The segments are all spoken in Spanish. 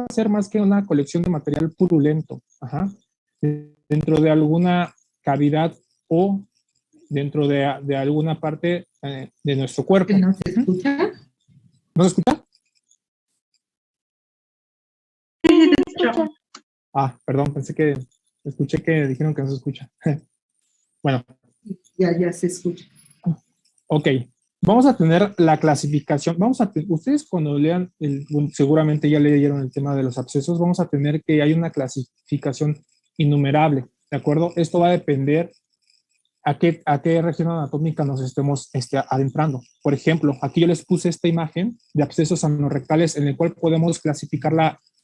a ser más que una colección de material purulento, ajá, dentro de alguna cavidad o dentro de alguna parte de nuestro cuerpo. ¿No se escucha? ¿No se escucha? Sí, se escucha. Ah, perdón, pensé que escuché que dijeron que no se escucha. Bueno. Ya se escucha. Ok, vamos a tener la clasificación. Ustedes cuando lean, seguramente ya leyeron el tema de los abscesos, vamos a tener que hay una clasificación innumerable, ¿de acuerdo? Esto va a depender a qué región anatómica nos estemos adentrando. Por ejemplo, aquí yo les puse esta imagen de abscesos anorrectales en el cual podemos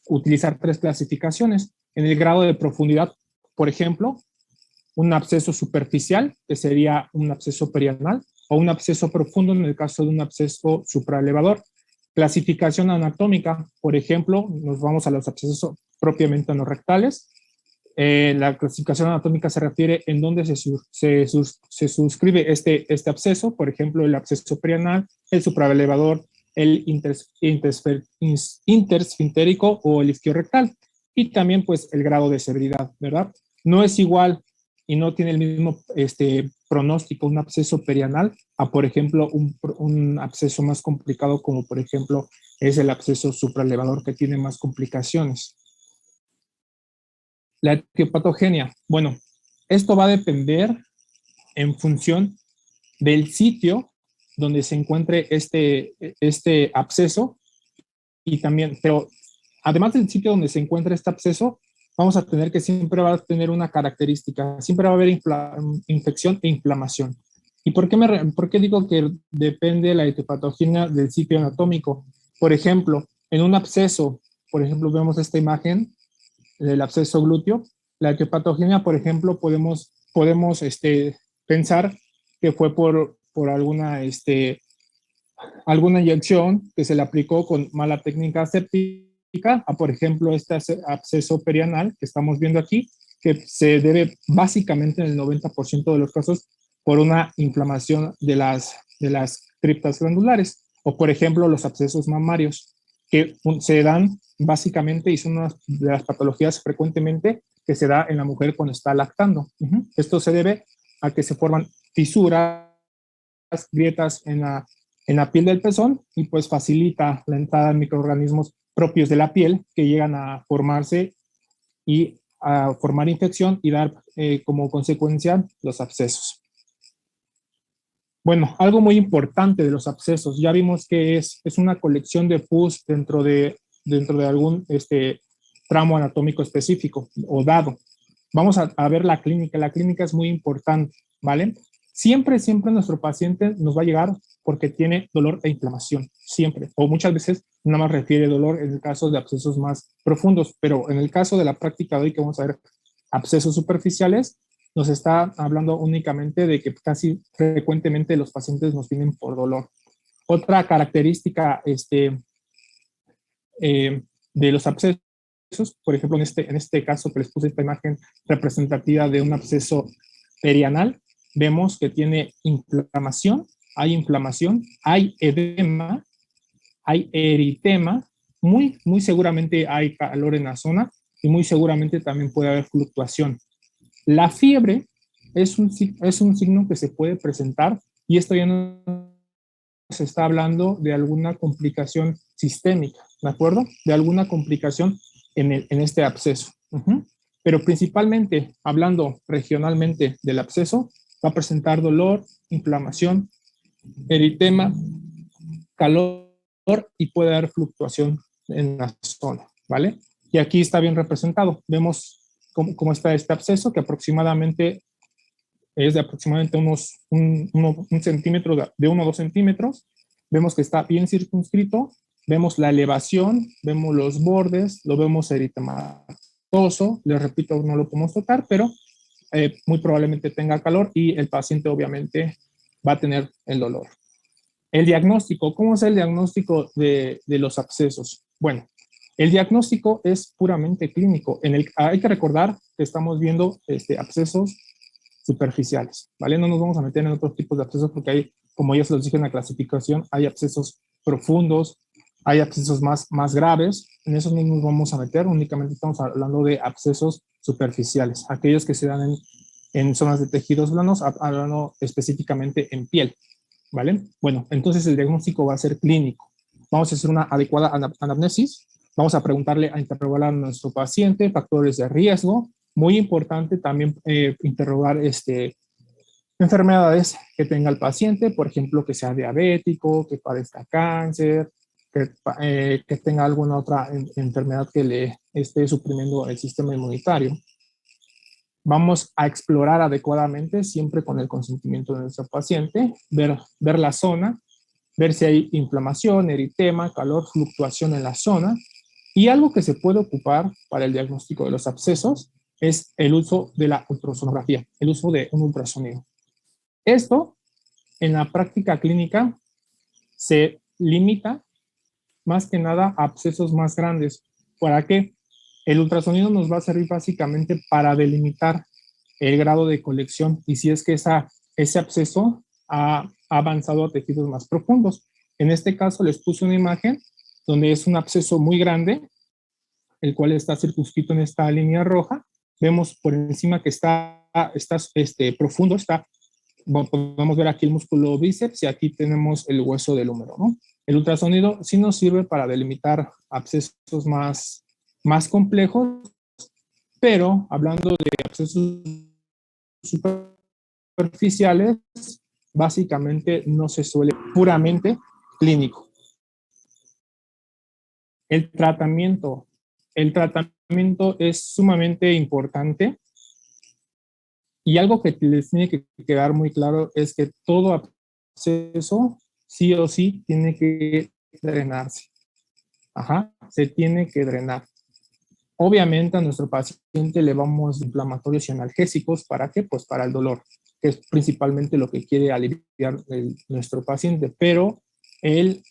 utilizar 3 clasificaciones. En el grado de profundidad, por ejemplo, un absceso superficial, que sería un absceso perianal, o un absceso profundo en el caso de un absceso supraelevador. Clasificación anatómica, por ejemplo, nos vamos a los abscesos propiamente anorrectales. La clasificación anatómica se refiere en dónde se suscribe este absceso, por ejemplo, el absceso perianal, el supraelevador, el intersfintérico o el isquiorrectal, y también pues el grado de severidad, ¿verdad? No es igual y no tiene el mismo pronóstico un absceso perianal a, por ejemplo, un absceso más complicado como, por ejemplo, es el absceso supraelevador, que tiene más complicaciones. La etiopatogenia. Bueno, esto va a depender en función del sitio donde se encuentre este absceso y también, pero además del sitio donde se encuentra este absceso, vamos a tener que siempre va a tener una característica, siempre va a haber infección e inflamación. ¿Y por qué digo que depende la etiopatogenia del sitio anatómico? Por ejemplo, en un absceso, por ejemplo, vemos esta imagen del absceso glúteo, la etiopatogenia, por ejemplo, podemos pensar que fue por alguna inyección que se le aplicó con mala técnica aséptica, a por ejemplo este absceso perianal que estamos viendo aquí, que se debe básicamente en el 90% de los casos por una inflamación de las criptas glandulares, o por ejemplo los abscesos mamarios, que se dan básicamente y son una de las patologías frecuentemente que se da en la mujer cuando está lactando. Esto se debe a que se forman fisuras, grietas en la piel del pezón y pues facilita la entrada de microorganismos propios de la piel que llegan a formarse y a formar infección y dar como consecuencia los abscesos. Bueno, algo muy importante de los abscesos, ya vimos que es una colección de pus dentro de algún tramo anatómico específico o dado. Vamos a ver la clínica es muy importante, ¿vale? Siempre nuestro paciente nos va a llegar porque tiene dolor e inflamación, siempre, o muchas veces nada más refiere dolor en el caso de abscesos más profundos, pero en el caso de la práctica de hoy que vamos a ver abscesos superficiales, nos está hablando únicamente de que casi frecuentemente los pacientes nos vienen por dolor. Otra característica de los abscesos, por ejemplo, en este caso que les puse esta imagen representativa de un absceso perianal, vemos que tiene inflamación, hay edema, hay eritema, muy seguramente hay calor en la zona y muy seguramente también puede haber fluctuación. La fiebre es un signo que se puede presentar y esto ya no se está hablando de alguna complicación sistémica, ¿de acuerdo? De alguna complicación en este absceso. Pero principalmente, hablando regionalmente del absceso, va a presentar dolor, inflamación, eritema, calor y puede haber fluctuación en la zona, ¿vale? Y aquí está bien representado. Vemos cómo está este absceso, que aproximadamente es de aproximadamente un centímetro, de 1 o 2 centímetros. Vemos que está bien circunscrito, vemos la elevación, vemos los bordes, lo vemos eritematoso, les repito, no lo podemos tocar, pero muy probablemente tenga calor y el paciente obviamente va a tener el dolor. El diagnóstico, ¿cómo es el diagnóstico de los abscesos? Bueno, el diagnóstico es puramente clínico. Hay que recordar que estamos viendo abscesos superficiales, ¿vale? No nos vamos a meter en otros tipos de abscesos porque hay, como ya se los dije en la clasificación, hay abscesos profundos, Hay abscesos más graves, en esos no nos vamos a meter, únicamente estamos hablando de abscesos superficiales, aquellos que se dan en zonas de tejidos blandos, hablando específicamente en piel, ¿vale? Bueno, entonces el diagnóstico va a ser clínico. Vamos a hacer una adecuada anamnesis, vamos a preguntarle, a interrogar a nuestro paciente, factores de riesgo, muy importante también interrogar enfermedades que tenga el paciente, por ejemplo, que sea diabético, que padezca cáncer, que tenga alguna otra enfermedad que le esté suprimiendo el sistema inmunitario. Vamos a explorar adecuadamente, siempre con el consentimiento de nuestro paciente, ver la zona, ver si hay inflamación, eritema, calor, fluctuación en la zona. Y algo que se puede ocupar para el diagnóstico de los abscesos es el uso de la ultrasonografía, el uso de un ultrasonido. Esto, en la práctica clínica, se limita más que nada a abscesos más grandes. ¿Para qué? El ultrasonido nos va a servir básicamente para delimitar el grado de colección y si es que ese absceso ha avanzado a tejidos más profundos. En este caso les puse una imagen donde es un absceso muy grande, el cual está circunscrito en esta línea roja. Vemos por encima que está profundo, podemos ver aquí el músculo bíceps y aquí tenemos el hueso del húmero, ¿no? El ultrasonido sí nos sirve para delimitar abscesos más complejos, pero hablando de abscesos superficiales, básicamente no se suele puramente clínico. El tratamiento es sumamente importante y algo que les tiene que quedar muy claro es que todo absceso sí o sí tiene que drenarse. Se tiene que drenar. Obviamente a nuestro paciente le vamos inflamatorios y analgésicos. ¿Para qué? Pues para el dolor, que es principalmente lo que quiere aliviar nuestro paciente. Pero el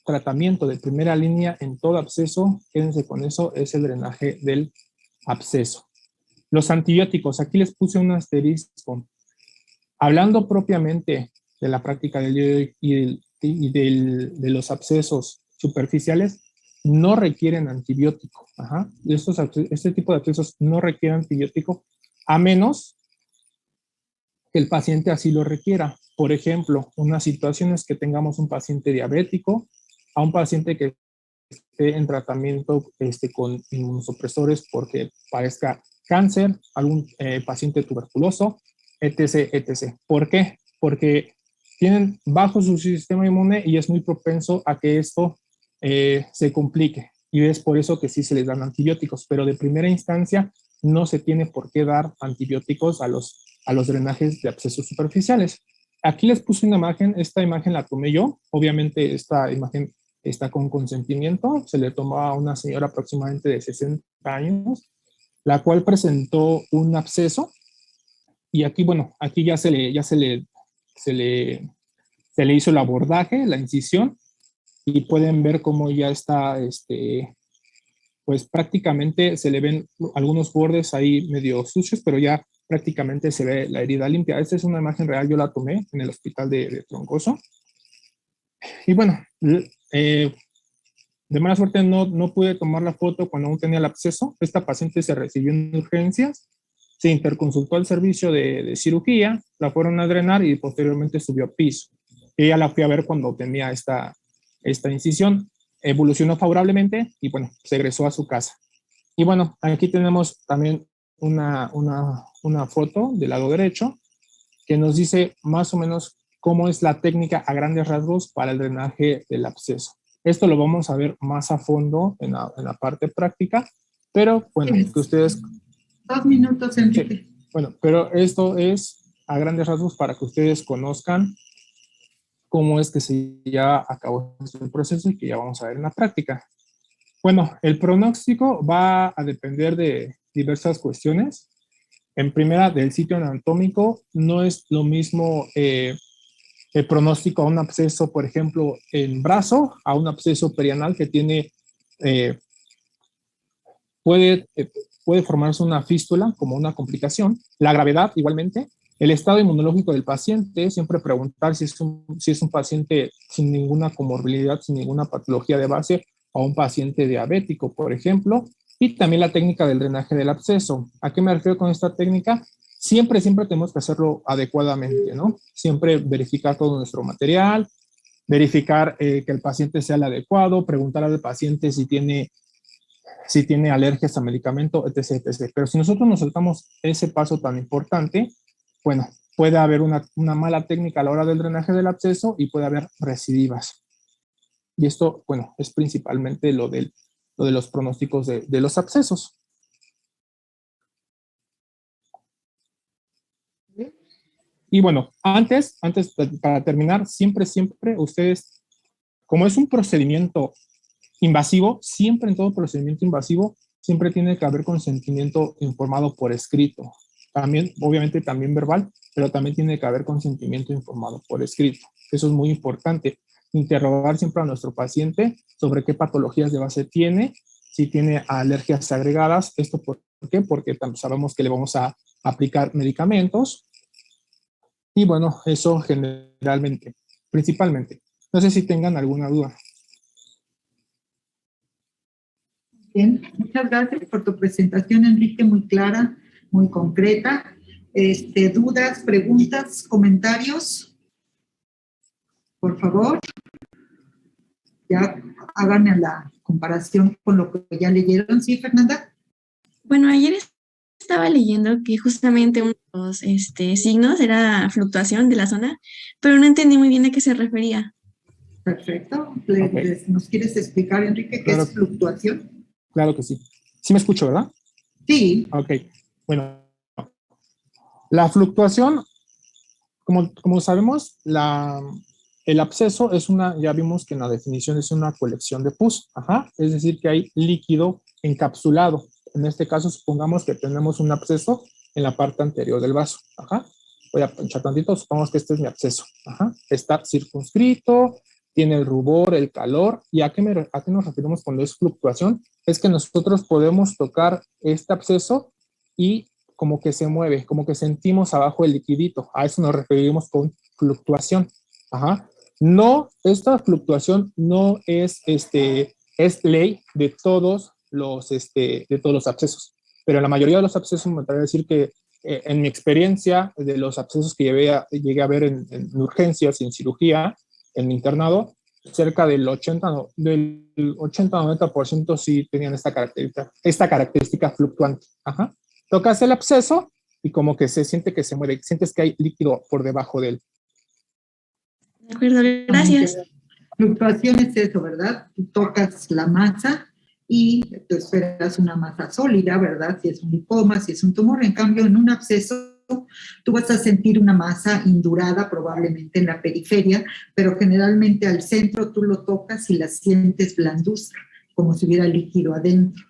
tratamiento de primera línea en todo absceso, quédense con eso, es el drenaje del absceso. Los antibióticos, aquí les puse un asterisco. Hablando propiamente de la práctica del día de hoy de los abscesos superficiales, no requieren antibiótico. Este tipo de abscesos no requieren antibiótico a menos que el paciente así lo requiera. Por ejemplo, una situación es que tengamos un paciente diabético, a un paciente que esté en tratamiento con inmunosupresores porque padezca cáncer, algún paciente tuberculoso, etc., etc. ¿Por qué? Porque tienen bajo su sistema inmune y es muy propenso a que esto se complique. Y es por eso que sí se les dan antibióticos, pero de primera instancia no se tiene por qué dar antibióticos a los drenajes de abscesos superficiales. Aquí les puse una imagen, esta imagen la tomé yo, obviamente esta imagen está con consentimiento, se le tomó a una señora aproximadamente de 60 años, la cual presentó un absceso y aquí, bueno, aquí ya se le hizo el abordaje, la incisión y pueden ver cómo ya está, pues prácticamente se le ven algunos bordes ahí medio sucios, pero ya prácticamente se ve la herida limpia. Esta es una imagen real, yo la tomé en el hospital de Troncoso. Y bueno, de mala suerte no pude tomar la foto cuando aún tenía el absceso. Esta paciente se recibió en urgencias, se interconsultó al servicio de cirugía, la fueron a drenar y posteriormente subió a piso. Ella la fui a ver cuando tenía esta incisión, evolucionó favorablemente y bueno, se egresó a su casa. Y bueno, aquí tenemos también una foto del lado derecho que nos dice más o menos cómo es la técnica a grandes rasgos para el drenaje del absceso. Esto lo vamos a ver más a fondo en la parte práctica, pero bueno, que ustedes... 2 minutos, Enrique. Sí, bueno, pero esto es a grandes rasgos para que ustedes conozcan cómo es que se lleva a cabo el proceso y que ya vamos a ver en la práctica. Bueno, el pronóstico va a depender de diversas cuestiones. En primera, del sitio anatómico, no es lo mismo el pronóstico a un absceso, por ejemplo, en brazo, a un absceso perianal que tiene, puede formarse una fístula como una complicación. La gravedad, igualmente, El estado inmunológico del paciente, siempre preguntar si es un paciente sin ninguna comorbilidad, sin ninguna patología de base, o un paciente diabético, por ejemplo. Y también la técnica del drenaje del absceso. ¿A qué me refiero con esta técnica? Siempre tenemos que hacerlo adecuadamente, ¿no? Siempre verificar todo nuestro material, verificar que el paciente sea el adecuado, preguntar al paciente si tiene alergias a medicamento, etc, etc. Pero si nosotros nos saltamos ese paso tan importante, bueno, puede haber una mala técnica a la hora del drenaje del absceso y puede haber recidivas. Y esto, bueno, es principalmente lo de los pronósticos de los abscesos. Y bueno, antes, para terminar, siempre, ustedes, como es un procedimiento invasivo, siempre en todo procedimiento invasivo, siempre tiene que haber consentimiento informado por escrito. También, obviamente, también verbal, pero también tiene que haber consentimiento informado por escrito. Eso es muy importante. Interrogar siempre a nuestro paciente sobre qué patologías de base tiene, si tiene alergias agregadas. ¿Esto por qué? Porque sabemos que le vamos a aplicar medicamentos. Y bueno, eso generalmente, principalmente. No sé si tengan alguna duda. Bien, muchas gracias por tu presentación, Enrique, muy clara, muy concreta. ¿Dudas, preguntas, comentarios? Por favor, ya hagan la comparación con lo que ya leyeron. ¿Sí, Fernanda? Bueno, ayer estaba leyendo que justamente uno de los signos era fluctuación de la zona, pero no entendí muy bien a qué se refería. Perfecto. Okay. ¿Nos quieres explicar, Enrique, qué es fluctuación? Claro que sí. Sí me escucho, ¿verdad? Sí. Ok. Bueno, la fluctuación, como sabemos, el absceso es ya vimos que en la definición es una colección de pus. Ajá. Es decir, que hay líquido encapsulado. En este caso, supongamos que tenemos un absceso en la parte anterior del vaso. Ajá. Voy a pinchar tantito, supongamos que este es mi absceso. Ajá. Está circunscrito, tiene el rubor, el calor. ¿Y a qué nos referimos cuando es fluctuación? Es que nosotros podemos tocar este absceso y como que se mueve, como que sentimos abajo el liquidito. A eso nos referimos con fluctuación. Ajá. No, esta fluctuación no es, es ley de todos los abscesos. Pero en la mayoría de los abscesos me atrevo a decir que en mi experiencia de los abscesos que llegué a ver en urgencias y en cirugía, en mi internado, cerca del 80-90% sí tenían esta característica fluctuante. Ajá. Tocas el absceso y como que se siente que se mueve, sientes que hay líquido por debajo de él. De acuerdo, gracias. Fluctuación es eso, ¿verdad? Tú tocas la masa y tú esperas una masa sólida, ¿verdad? Si es un lipoma, si es un tumor. En cambio, en un absceso, tú vas a sentir una masa indurada probablemente en la periferia, pero generalmente al centro tú lo tocas y la sientes blanduzca, como si hubiera líquido adentro.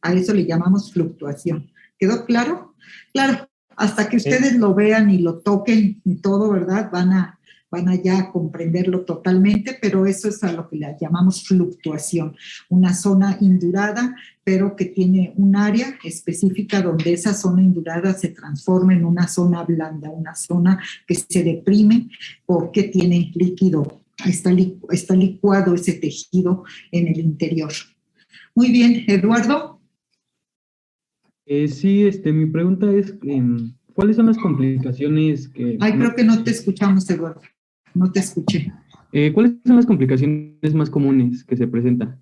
A eso le llamamos fluctuación. ¿Quedó claro? Claro, hasta que ustedes lo vean y lo toquen y todo, ¿verdad? Van a ya comprenderlo totalmente, pero eso es a lo que le llamamos fluctuación, una zona indurada, pero que tiene un área específica donde esa zona indurada se transforma en una zona blanda, una zona que se deprime porque tiene líquido, está licuado ese tejido en el interior. Muy bien, Eduardo. Sí, mi pregunta es, ¿cuáles son las complicaciones que... Ay, creo que no te escuchamos, Eduardo. No te escuché. ¿Cuáles son las complicaciones más comunes que se presentan?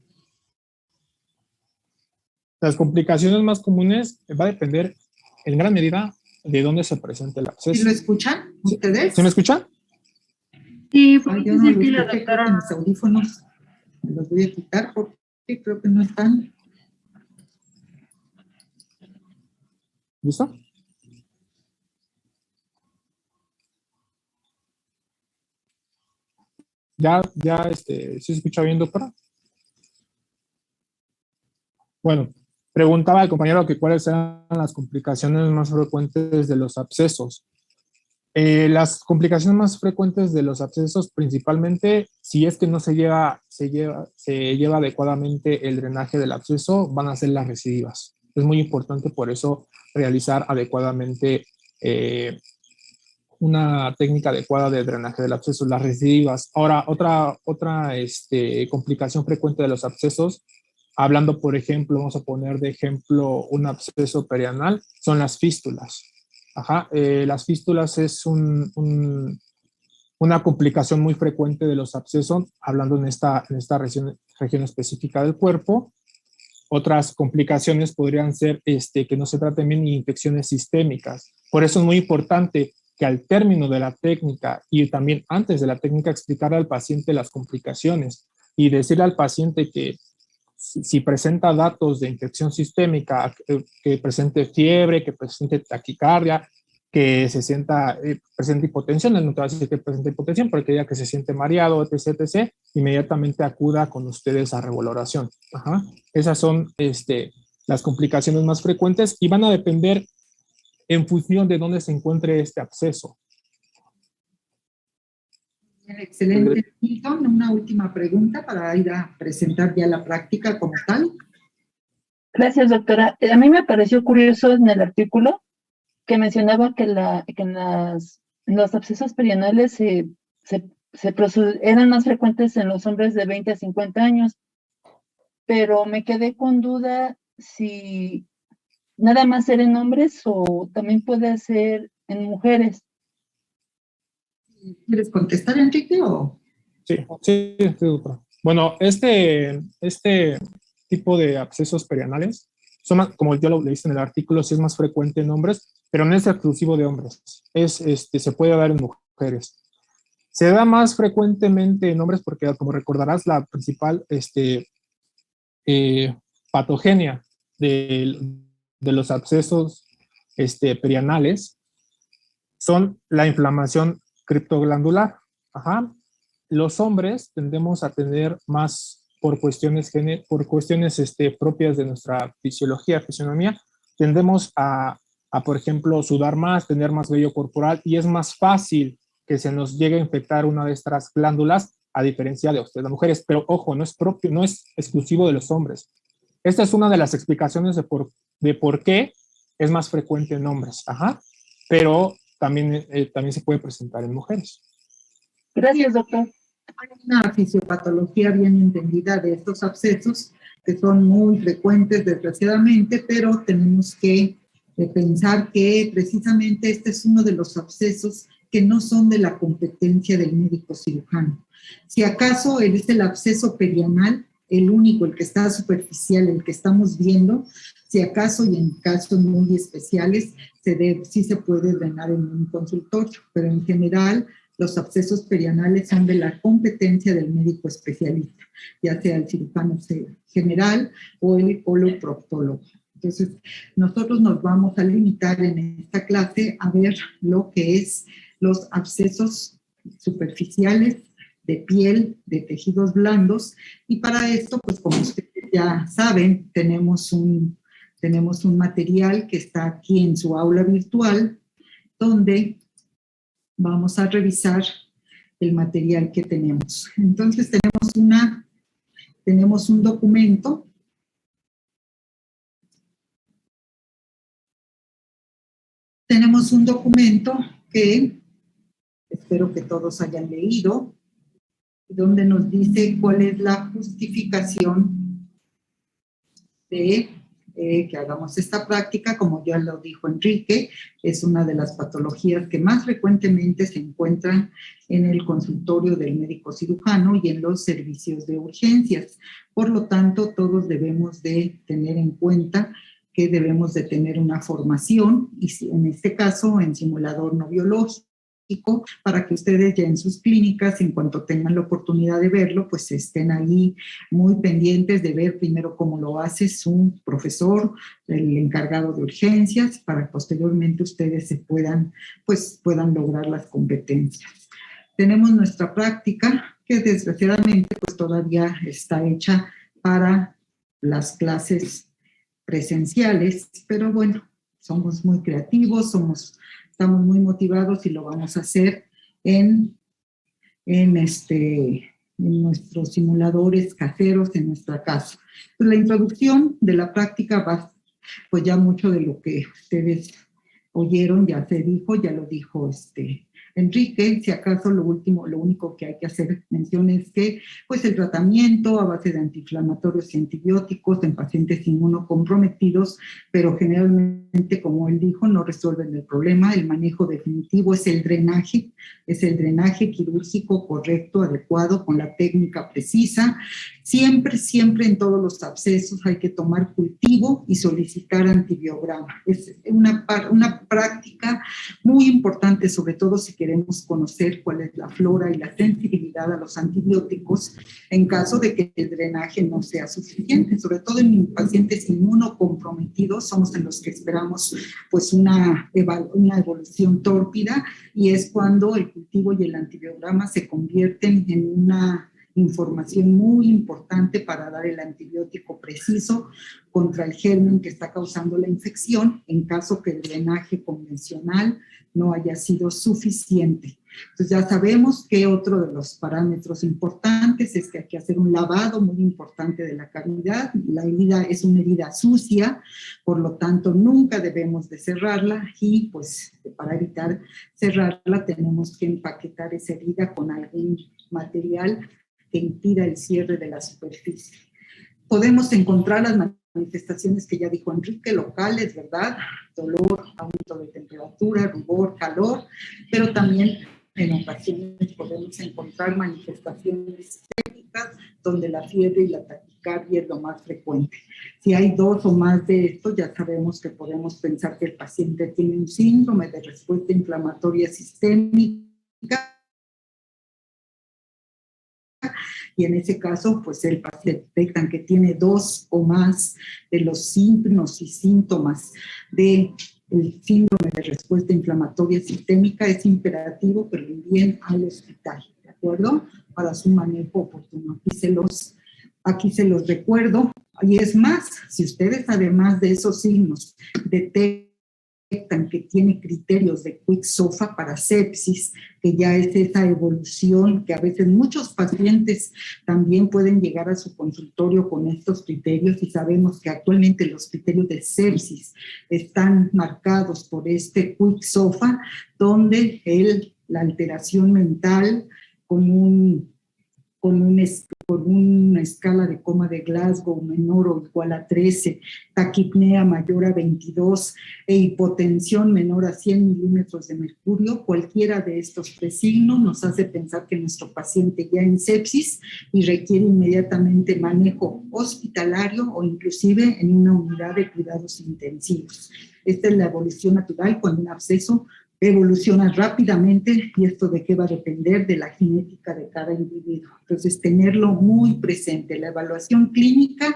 Las complicaciones más comunes va a depender en gran medida de dónde se presenta el absceso. ¿Sí lo escuchan ustedes? ¿Sí me escuchan? Sí, porque yo no lo escuché, creo que mis audífonos me los voy a quitar porque creo que no están. ¿Listo? ¿Sí se escucha bien, doctora? Bueno, preguntaba al compañero que cuáles eran las complicaciones más frecuentes de los abscesos. Las complicaciones más frecuentes de los abscesos, principalmente, si es que no se lleva adecuadamente el drenaje del absceso, van a ser las recidivas. Es muy importante por eso realizar adecuadamente una técnica adecuada de drenaje del absceso, las recidivas. Ahora, otra complicación frecuente de los abscesos, hablando, por ejemplo, vamos a poner de ejemplo un absceso perianal, son las fístulas. Ajá, las fístulas es una complicación muy frecuente de los abscesos, hablando en esta región específica del cuerpo. Otras complicaciones podrían ser que no se traten bien ni infecciones sistémicas. Por eso es muy importante que al término de la técnica y también antes de la técnica explicarle al paciente las complicaciones y decirle al paciente que si presenta datos de infección sistémica, que presente fiebre, que presente taquicardia, que se sienta, presente hipotensión, no te va a decir que presente hipotensión, porque ya que se siente mareado, etc., etc., inmediatamente acuda con ustedes a revaloración. Ajá. Esas son las complicaciones más frecuentes y van a depender en función de dónde se encuentre este absceso. Bien, excelente, Milton. Una última pregunta para ir a presentar ya la práctica como tal. Gracias, doctora. A mí me pareció curioso en el artículo que mencionaba que los abscesos perianales eran más frecuentes en los hombres de 20 a 50 años, pero me quedé con duda si nada más era en hombres o también puede ser en mujeres. ¿Quieres contestar, Enrique, o...? Sí, doctora. Bueno, este tipo de abscesos perianales son más, como ya lo leíste en el artículo, sí es más frecuente en hombres, pero no es exclusivo de hombres. Se puede dar en mujeres. Se da más frecuentemente en hombres porque, como recordarás, la principal patogenia de los abscesos perianales son la inflamación criptoglandular. Ajá. Los hombres tendemos a tener más por cuestiones propias de nuestra fisionomía, tendemos a, por ejemplo, sudar más, tener más vello corporal y es más fácil que se nos llegue a infectar una de estas glándulas a diferencia de ustedes, las mujeres. Pero ojo, no es propio, no es exclusivo de los hombres. Esta es una de las explicaciones de por qué es más frecuente en hombres. Ajá. Pero también se puede presentar en mujeres. Gracias, doctor. Hay una fisiopatología bien entendida de estos abscesos que son muy frecuentes, desgraciadamente, pero tenemos que pensar que precisamente este es uno de los abscesos que no son de la competencia del médico cirujano. Si acaso es el absceso perianal, el único, el que está superficial, el que estamos viendo, si acaso y en casos muy especiales sí se puede drenar en un consultorio, pero en general los abscesos perianales son de la competencia del médico especialista, ya sea el cirujano general o el coloproctólogo. Entonces, nosotros nos vamos a limitar en esta clase a ver lo que es los abscesos superficiales de piel, de tejidos blandos, y para esto, pues como ustedes ya saben, tenemos un material que está aquí en su aula virtual, donde vamos a revisar el material que tenemos. Entonces tenemos un documento que espero que todos hayan leído, donde nos dice cuál es la justificación de que hagamos esta práctica. Como ya lo dijo Enrique, es una de las patologías que más frecuentemente se encuentran en el consultorio del médico cirujano y en los servicios de urgencias. Por lo tanto, todos debemos de tener en cuenta que debemos de tener una formación, y en este caso en simulador no biológico, para que ustedes ya en sus clínicas, en cuanto tengan la oportunidad de verlo, pues estén ahí muy pendientes de ver primero cómo lo hace su profesor, el encargado de urgencias, para que posteriormente ustedes puedan lograr las competencias. Tenemos nuestra práctica, que desgraciadamente pues todavía está hecha para las clases presenciales, pero bueno, somos muy creativos, estamos muy motivados y lo vamos a hacer en nuestros simuladores caseros en nuestra casa. Pues la introducción de la práctica pues ya mucho de lo que ustedes oyeron ya se dijo, ya lo dijo Enrique. Si acaso lo único que hay que hacer mención es que pues el tratamiento a base de antiinflamatorios y antibióticos en pacientes inmunocomprometidos, pero generalmente, como él dijo, no resuelven el problema. El manejo definitivo es el drenaje quirúrgico correcto, adecuado, con la técnica precisa. Siempre, siempre en todos los abscesos hay que tomar cultivo y solicitar antibiograma. Es una práctica muy importante, sobre todo si queremos conocer cuál es la flora y la sensibilidad a los antibióticos en caso de que el drenaje no sea suficiente. Sobre todo en pacientes inmunocomprometidos somos en los que esperamos pues una evolución tórpida, y es cuando el cultivo y el antibiograma se convierten en una información muy importante para dar el antibiótico preciso contra el germen que está causando la infección, en caso que el drenaje convencional no haya sido suficiente. Entonces ya sabemos que otro de los parámetros importantes es que hay que hacer un lavado muy importante de la cavidad. La herida es una herida sucia, por lo tanto nunca debemos de cerrarla, y pues para evitar cerrarla tenemos que empaquetar esa herida con algún material que impida el cierre de la superficie. Podemos encontrar las manifestaciones que ya dijo Enrique, locales, ¿verdad? Dolor, aumento de temperatura, rubor, calor, pero también en ocasiones podemos encontrar manifestaciones técnicas donde la fiebre y la taquicardia es lo más frecuente. Si hay 2 o más de estos, ya sabemos que podemos pensar que el paciente tiene un síndrome de respuesta inflamatoria sistémica, y en ese caso, pues el paciente detectan que tiene 2 o más de los signos y síntomas del síndrome de respuesta inflamatoria sistémica, es imperativo que lo envíen al hospital, ¿de acuerdo? Para su manejo oportuno. Aquí se los recuerdo. Y es más, si ustedes además de esos signos detectan que tiene criterios de Quick-SOFA para sepsis, que ya es esa evolución que a veces muchos pacientes también pueden llegar a su consultorio con estos criterios, y sabemos que actualmente los criterios de sepsis están marcados por este Quick-SOFA, donde la alteración mental con una escala de coma de Glasgow menor o igual a 13, taquipnea mayor a 22 e hipotensión menor a 100 milímetros de mercurio, cualquiera de estos 3 signos nos hace pensar que nuestro paciente ya en sepsis y requiere inmediatamente manejo hospitalario o inclusive en una unidad de cuidados intensivos. Esta es la evolución natural cuando un absceso evoluciona rápidamente, y esto de qué va a depender de la genética de cada individuo. Entonces, tenerlo muy presente. La evaluación clínica,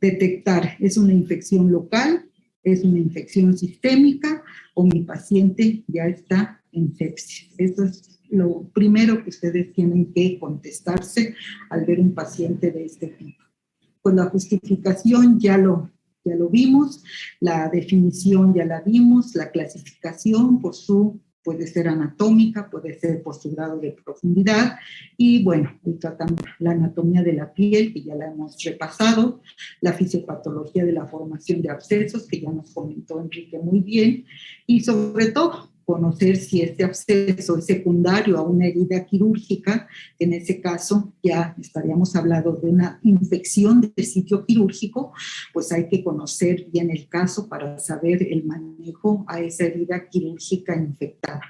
detectar, ¿es una infección local? ¿Es una infección sistémica? ¿O mi paciente ya está en sepsis? Eso es lo primero que ustedes tienen que contestarse al ver un paciente de este tipo. Pues la justificación ya lo vimos, la definición ya la vimos, la clasificación puede ser anatómica, puede ser por su grado de profundidad, y bueno, la anatomía de la piel, que ya la hemos repasado, la fisiopatología de la formación de abscesos, que ya nos comentó Enrique muy bien, y sobre todo, conocer si este absceso es secundario a una herida quirúrgica. En ese caso ya estaríamos hablando de una infección de sitio quirúrgico, pues hay que conocer bien el caso para saber el manejo a esa herida quirúrgica infectada.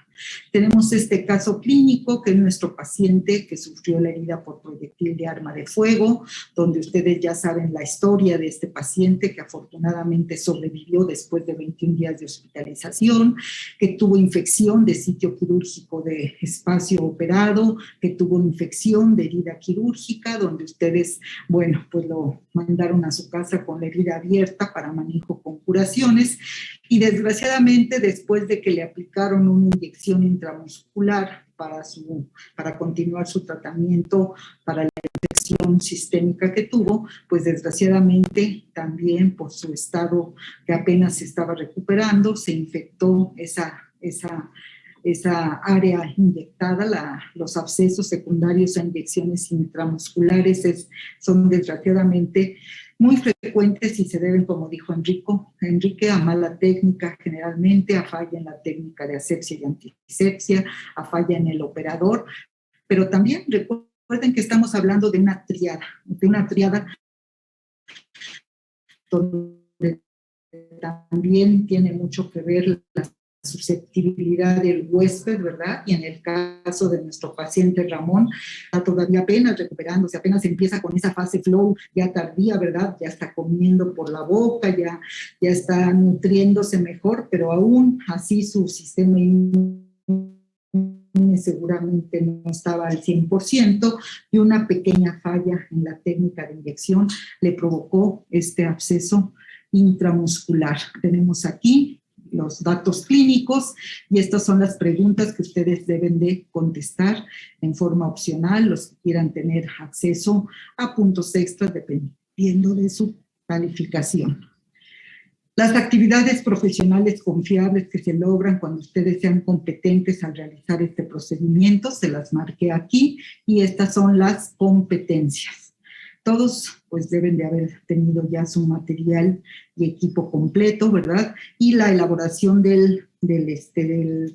Tenemos este caso clínico, que es nuestro paciente que sufrió la herida por proyectil de arma de fuego, donde ustedes ya saben la historia de este paciente, que afortunadamente sobrevivió después de 21 días de hospitalización, que tuvo infección de sitio quirúrgico de espacio operado, que tuvo infección de herida quirúrgica, donde ustedes, bueno, pues lo mandaron a su casa con la herida abierta para manejo con curaciones, y desgraciadamente después de que le aplicaron una inyección intramuscular para continuar su tratamiento para la infección sistémica que tuvo, pues desgraciadamente también por su estado que apenas se estaba recuperando, se infectó esa área inyectada. Los abscesos secundarios a inyecciones intramusculares son desgraciadamente Muy frecuentes y se deben, como dijo Enrique, a mala técnica generalmente, a falla en la técnica de asepsia y antisepsia, a falla en el operador, pero también recuerden que estamos hablando de una triada donde también tiene mucho que ver la susceptibilidad del huésped, ¿verdad? Y en el caso de nuestro paciente Ramón, está todavía apenas recuperándose, apenas empieza con esa fase flow ya tardía, ¿verdad? Ya está comiendo por la boca, ya está nutriéndose mejor, pero aún así su sistema inmune seguramente no estaba al 100% y una pequeña falla en la técnica de inyección le provocó este absceso intramuscular. Tenemos aquí los datos clínicos y estas son las preguntas que ustedes deben de contestar en forma opcional, los que quieran tener acceso a puntos extras dependiendo de su calificación. Las actividades profesionales confiables que se logran cuando ustedes sean competentes al realizar este procedimiento, se las marqué aquí y estas son las competencias. Todos pues deben de haber tenido ya su material y equipo completo, ¿verdad? Y la elaboración del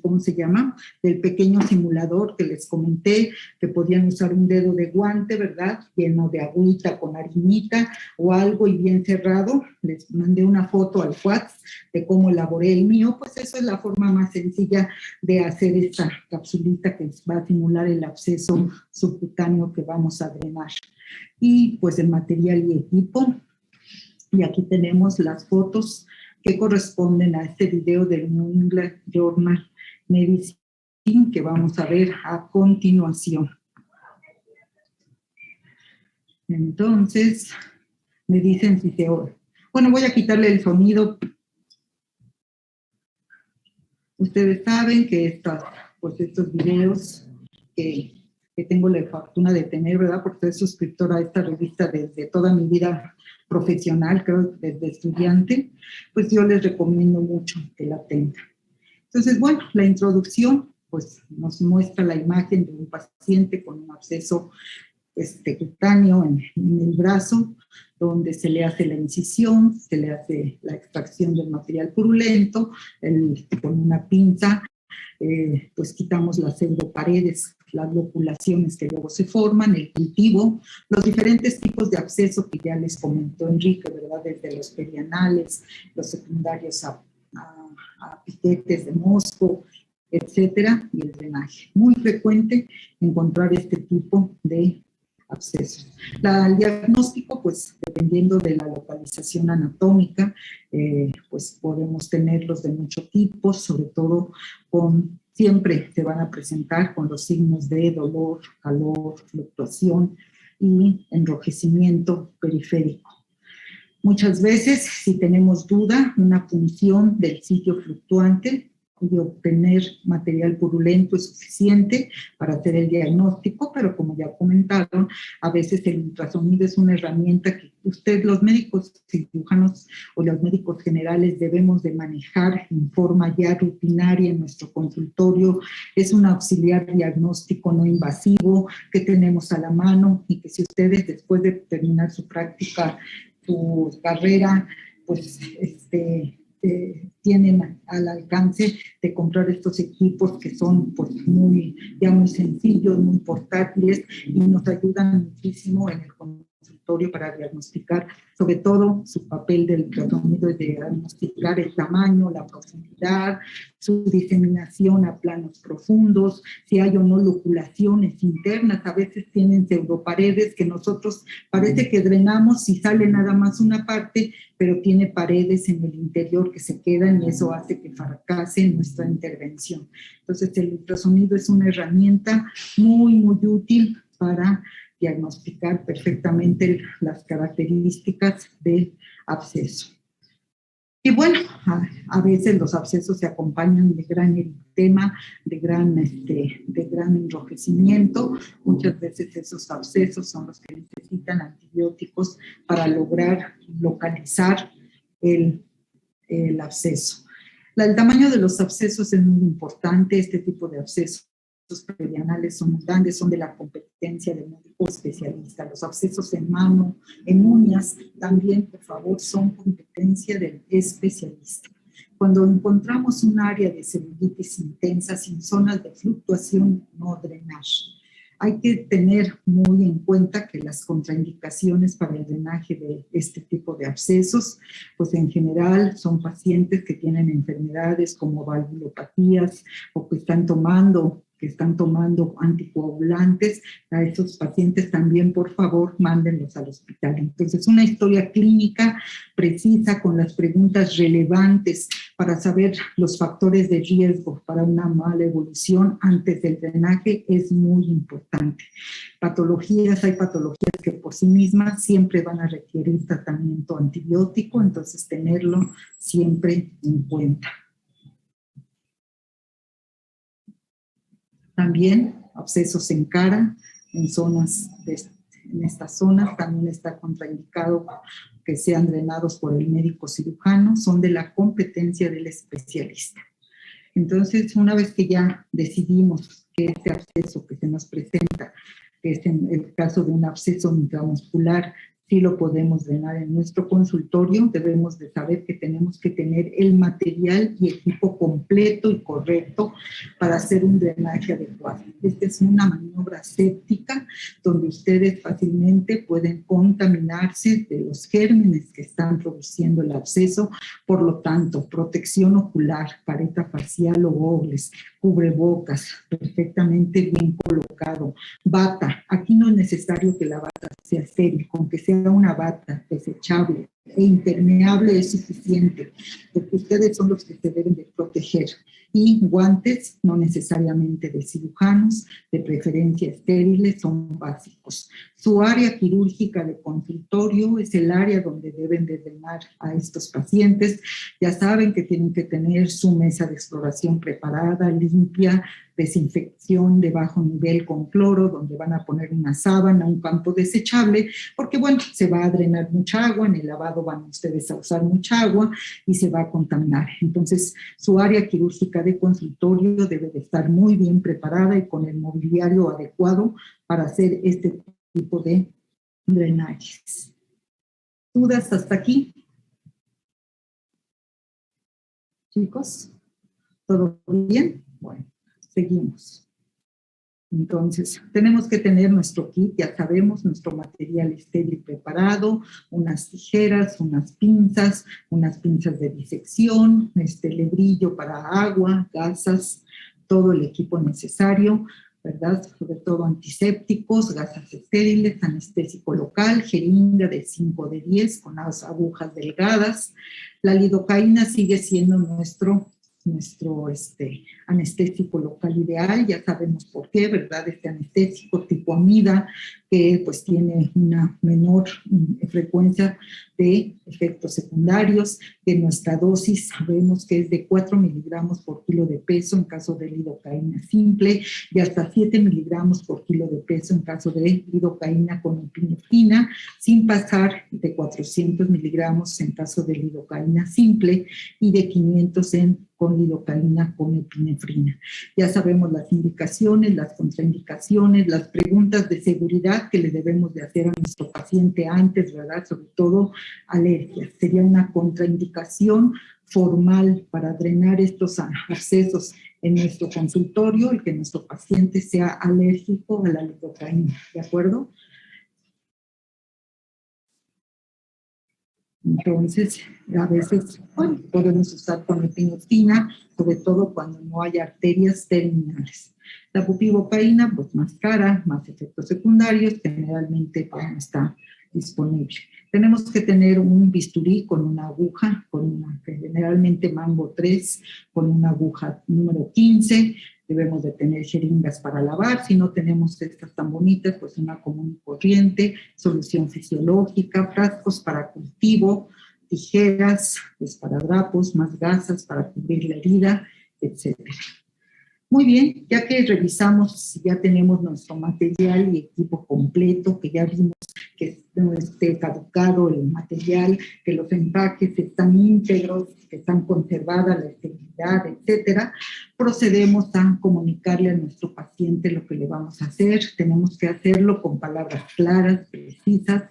¿cómo se llama? Del pequeño simulador que les comenté, que podían usar un dedo de guante, ¿verdad? Lleno de agüita con harinita o algo y bien cerrado. Les mandé una foto al WhatsApp de cómo elaboré el mío, pues eso es la forma más sencilla de hacer esta capsulita que va a simular el absceso subcutáneo que vamos a drenar. Y pues el material y equipo. Y aquí tenemos las fotos que corresponden a este video del New England Journal Medicine que vamos a ver a continuación. Entonces, me dicen si se oye. Bueno, voy a quitarle el sonido. Ustedes saben que estos videos que tengo la fortuna de tener, ¿verdad? Porque soy suscriptora a esta revista desde toda mi vida profesional, creo, desde estudiante, pues yo les recomiendo mucho que la tengan. Entonces, bueno, la introducción, pues nos muestra la imagen de un paciente con un absceso cutáneo en el brazo, donde se le hace la incisión, se le hace la extracción del material purulento, con una pinza, pues quitamos las pseudoparedes, las loculaciones que luego se forman, el cultivo, los diferentes tipos de absceso que ya les comentó Enrique, ¿verdad? Desde los perianales, los secundarios a piquetes de mosco, etcétera, y el drenaje. Muy frecuente encontrar este tipo de abscesos. El diagnóstico, pues dependiendo de la localización anatómica, pues podemos tenerlos de muchos tipos, sobre todo siempre se van a presentar con los signos de dolor, calor, fluctuación y enrojecimiento periférico. Muchas veces, si tenemos duda, una punción del sitio fluctuante y obtener material purulento es suficiente para hacer el diagnóstico, pero como ya comentaron, a veces el ultrasonido es una herramienta que los médicos cirujanos o los médicos generales debemos de manejar en forma ya rutinaria en nuestro consultorio. Es un auxiliar diagnóstico no invasivo que tenemos a la mano y que si ustedes después de terminar su práctica, su carrera, pues tienen al alcance de comprar estos equipos que son pues muy sencillos, muy portátiles y nos ayudan muchísimo en el consultorio para diagnosticar, sobre todo su papel del ultrasonido es de diagnosticar el tamaño, la profundidad, su diseminación a planos profundos, si hay o no loculaciones internas, a veces tienen pseudoparedes que nosotros parece que drenamos y sale nada más una parte, pero tiene paredes en el interior que se quedan y eso hace que fracase nuestra intervención. Entonces el ultrasonido es una herramienta muy, muy útil para diagnosticar perfectamente las características del absceso. Y bueno, a veces los abscesos se acompañan de gran eritema, de gran enrojecimiento. Muchas veces esos abscesos son los que necesitan antibióticos para lograr localizar el absceso. El tamaño de los abscesos es muy importante. Este tipo de abscesos perianales son muy grandes, son de la competencia del médico especialista. Los abscesos en mano, en uñas, también, por favor, son competencia del especialista. Cuando encontramos un área de celulitis intensa sin zonas de fluctuación, no drenaje, hay que tener muy en cuenta que las contraindicaciones para el drenaje de este tipo de abscesos, pues en general son pacientes que tienen enfermedades como valvulopatías o que están tomando anticoagulantes. A esos pacientes también, por favor, mándenlos al hospital. Entonces, una historia clínica precisa con las preguntas relevantes para saber los factores de riesgo para una mala evolución antes del drenaje es muy importante. Hay patologías que por sí mismas siempre van a requerir tratamiento antibiótico, entonces tenerlo siempre en cuenta. También abscesos en cara, en estas zonas también está contraindicado que sean drenados por el médico cirujano, son de la competencia del especialista. Entonces, una vez que ya decidimos que este absceso que se nos presenta, que es en el caso de un absceso intramuscular, sí lo podemos drenar en nuestro consultorio, debemos de saber que tenemos que tener el material y equipo completo y correcto para hacer un drenaje adecuado. Esta es una maniobra séptica donde ustedes fácilmente pueden contaminarse de los gérmenes que están produciendo el absceso. Por lo tanto, protección ocular, careta facial o gogles, cubrebocas perfectamente bien colocado, bata. Aquí no es necesario que la bata sea estéril, con que sea una bata desechable e impermeable es suficiente, porque ustedes son los que se deben de proteger. Y guantes, no necesariamente de cirujanos, de preferencia estériles, son básicos. Su área quirúrgica de consultorio es el área donde deben de drenar a estos pacientes. Ya saben que tienen que tener su mesa de exploración preparada, limpia, desinfección de bajo nivel con cloro, donde van a poner una sábana, un campo desechable, porque bueno, se va a drenar mucha agua, en el lavado van ustedes a usar mucha agua y se va a contaminar. Entonces, su área quirúrgica de consultorio debe de estar muy bien preparada y con el mobiliario adecuado para hacer este tipo de drenajes. ¿Dudas hasta aquí? Chicos, ¿todo bien? Bueno, seguimos. Entonces, tenemos que tener nuestro kit, ya sabemos, nuestro material estéril preparado, unas tijeras, unas pinzas de disección, lebrillo para agua, gasas, todo el equipo necesario, ¿verdad? Sobre todo antisépticos, gasas estériles, anestésico local, jeringa de 5/10 con las agujas delgadas. La lidocaína sigue siendo nuestro anestésico local ideal, ya sabemos por qué, ¿verdad? Este anestésico tipo amida, que pues tiene una menor frecuencia de efectos secundarios, que nuestra dosis sabemos que es de 4 miligramos por kilo de peso en caso de lidocaína simple y hasta 7 miligramos por kilo de peso en caso de lidocaína con epinefrina, sin pasar de 400 miligramos en caso de lidocaína simple y de 500 con lidocaína con epinefrina. Ya sabemos las indicaciones, las contraindicaciones, las preguntas de seguridad que le debemos de hacer a nuestro paciente antes, ¿verdad? Sobre todo alergias. Sería una contraindicación formal para drenar estos abscesos en nuestro consultorio, el que nuestro paciente sea alérgico a la lidocaína, ¿de acuerdo? Entonces, a veces podemos usar con epinefrina, sobre todo cuando no hay arterias terminales. La bupivacaína, pues más cara, más efectos secundarios, generalmente pues, no está disponible. Tenemos que tener un bisturí con una aguja, generalmente mango 3, con una aguja número 15. Debemos de tener jeringas para lavar. Si no tenemos estas tan bonitas, pues una común y corriente, solución fisiológica, frascos para cultivo, tijeras, esparadrapos, más gasas para cubrir la herida, etc. Muy bien, ya que revisamos, ya tenemos nuestro material y equipo completo, que ya vimos que no esté caducado el material, que los empaques están íntegros, que están conservadas la esterilidad, etcétera, procedemos a comunicarle a nuestro paciente lo que le vamos a hacer. Tenemos que hacerlo con palabras claras, precisas,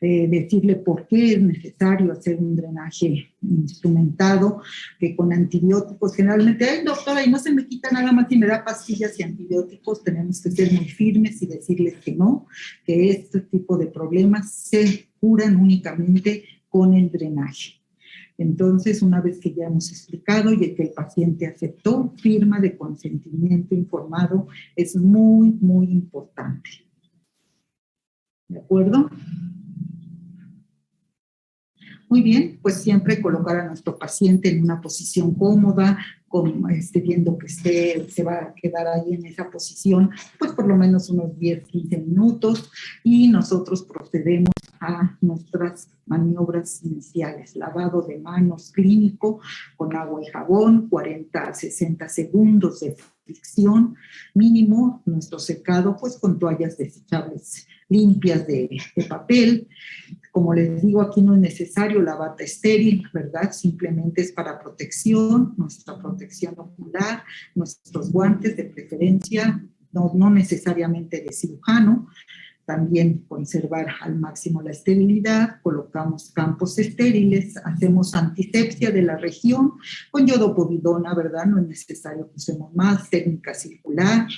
decirle por qué es necesario hacer un drenaje instrumentado, que con antibióticos generalmente, ay doctora, y no se me quita nada más si me da pastillas y antibióticos. Tenemos que ser muy firmes y decirles que no, que este tipo de problemas se curan únicamente con el drenaje. Entonces, una vez que ya hemos explicado y que el paciente aceptó, firma de consentimiento informado es muy, muy importante. ¿De acuerdo? Muy bien, pues siempre colocar a nuestro paciente en una posición cómoda, viendo que se va a quedar ahí en esa posición, pues por lo menos unos 10, 15 minutos, y nosotros procedemos a nuestras maniobras iniciales. Lavado de manos clínico con agua y jabón, 40 a 60 segundos de fricción mínimo, nuestro secado pues con toallas desechables limpias de papel. Como les digo, aquí no es necesario la bata estéril, ¿verdad? Simplemente es para protección, nuestra protección ocular, nuestros guantes de preferencia, no necesariamente de cirujano. También conservar al máximo la esterilidad, colocamos campos estériles, hacemos antisepsia de la región con iodopovidona, ¿verdad? No es necesario que usemos más, técnica circular.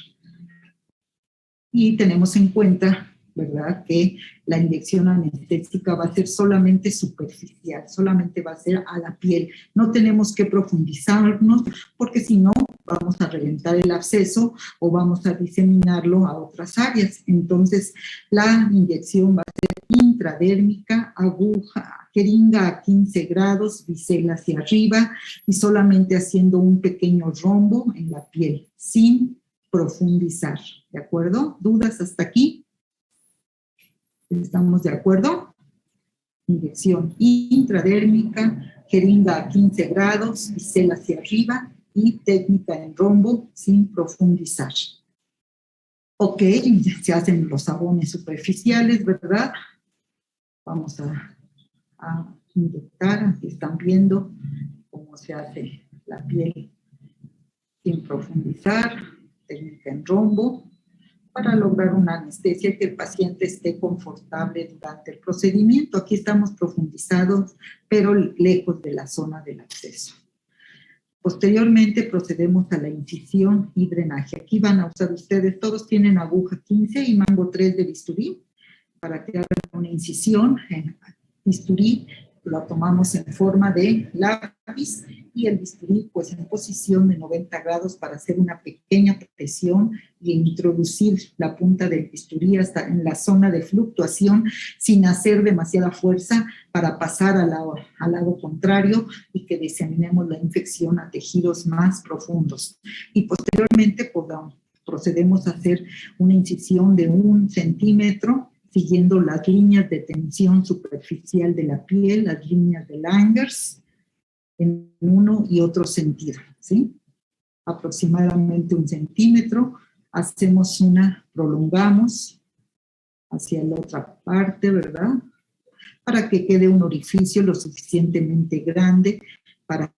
Y tenemos en cuenta, ¿verdad?, que la inyección anestésica va a ser solamente superficial, solamente va a ser a la piel. No tenemos que profundizarnos porque si no vamos a reventar el absceso o vamos a diseminarlo a otras áreas. Entonces, la inyección va a ser intradérmica, aguja, jeringa a 15 grados, bisel hacia arriba y solamente haciendo un pequeño rombo en la piel, sin profundizar. ¿De acuerdo? ¿Dudas hasta aquí? ¿Estamos de acuerdo? Inyección intradérmica, jeringa a 15 grados, bisel hacia arriba y técnica en rombo sin profundizar. Ok, se hacen los sabones superficiales, ¿verdad? Vamos a inyectar, aquí están viendo cómo se hace la piel sin profundizar, técnica en rombo, para lograr una anestesia y que el paciente esté confortable durante el procedimiento. Aquí estamos profundizados, pero lejos de la zona del absceso. Posteriormente procedemos a la incisión y drenaje. Aquí van a usar ustedes, todos tienen aguja 15 y mango 3 de bisturí para que hagan una incisión en bisturí. Lo tomamos en forma de lápiz y el bisturí pues en posición de 90 grados para hacer una pequeña presión y introducir la punta del bisturí hasta en la zona de fluctuación sin hacer demasiada fuerza para pasar al lado contrario y que diseminemos la infección a tejidos más profundos. Y posteriormente procedemos a hacer una incisión de 1 centímetro siguiendo las líneas de tensión superficial de la piel, las líneas de Langers, en uno y otro sentido, ¿sí? Aproximadamente 1 centímetro, prolongamos hacia la otra parte, ¿verdad? Para que quede un orificio lo suficientemente grande para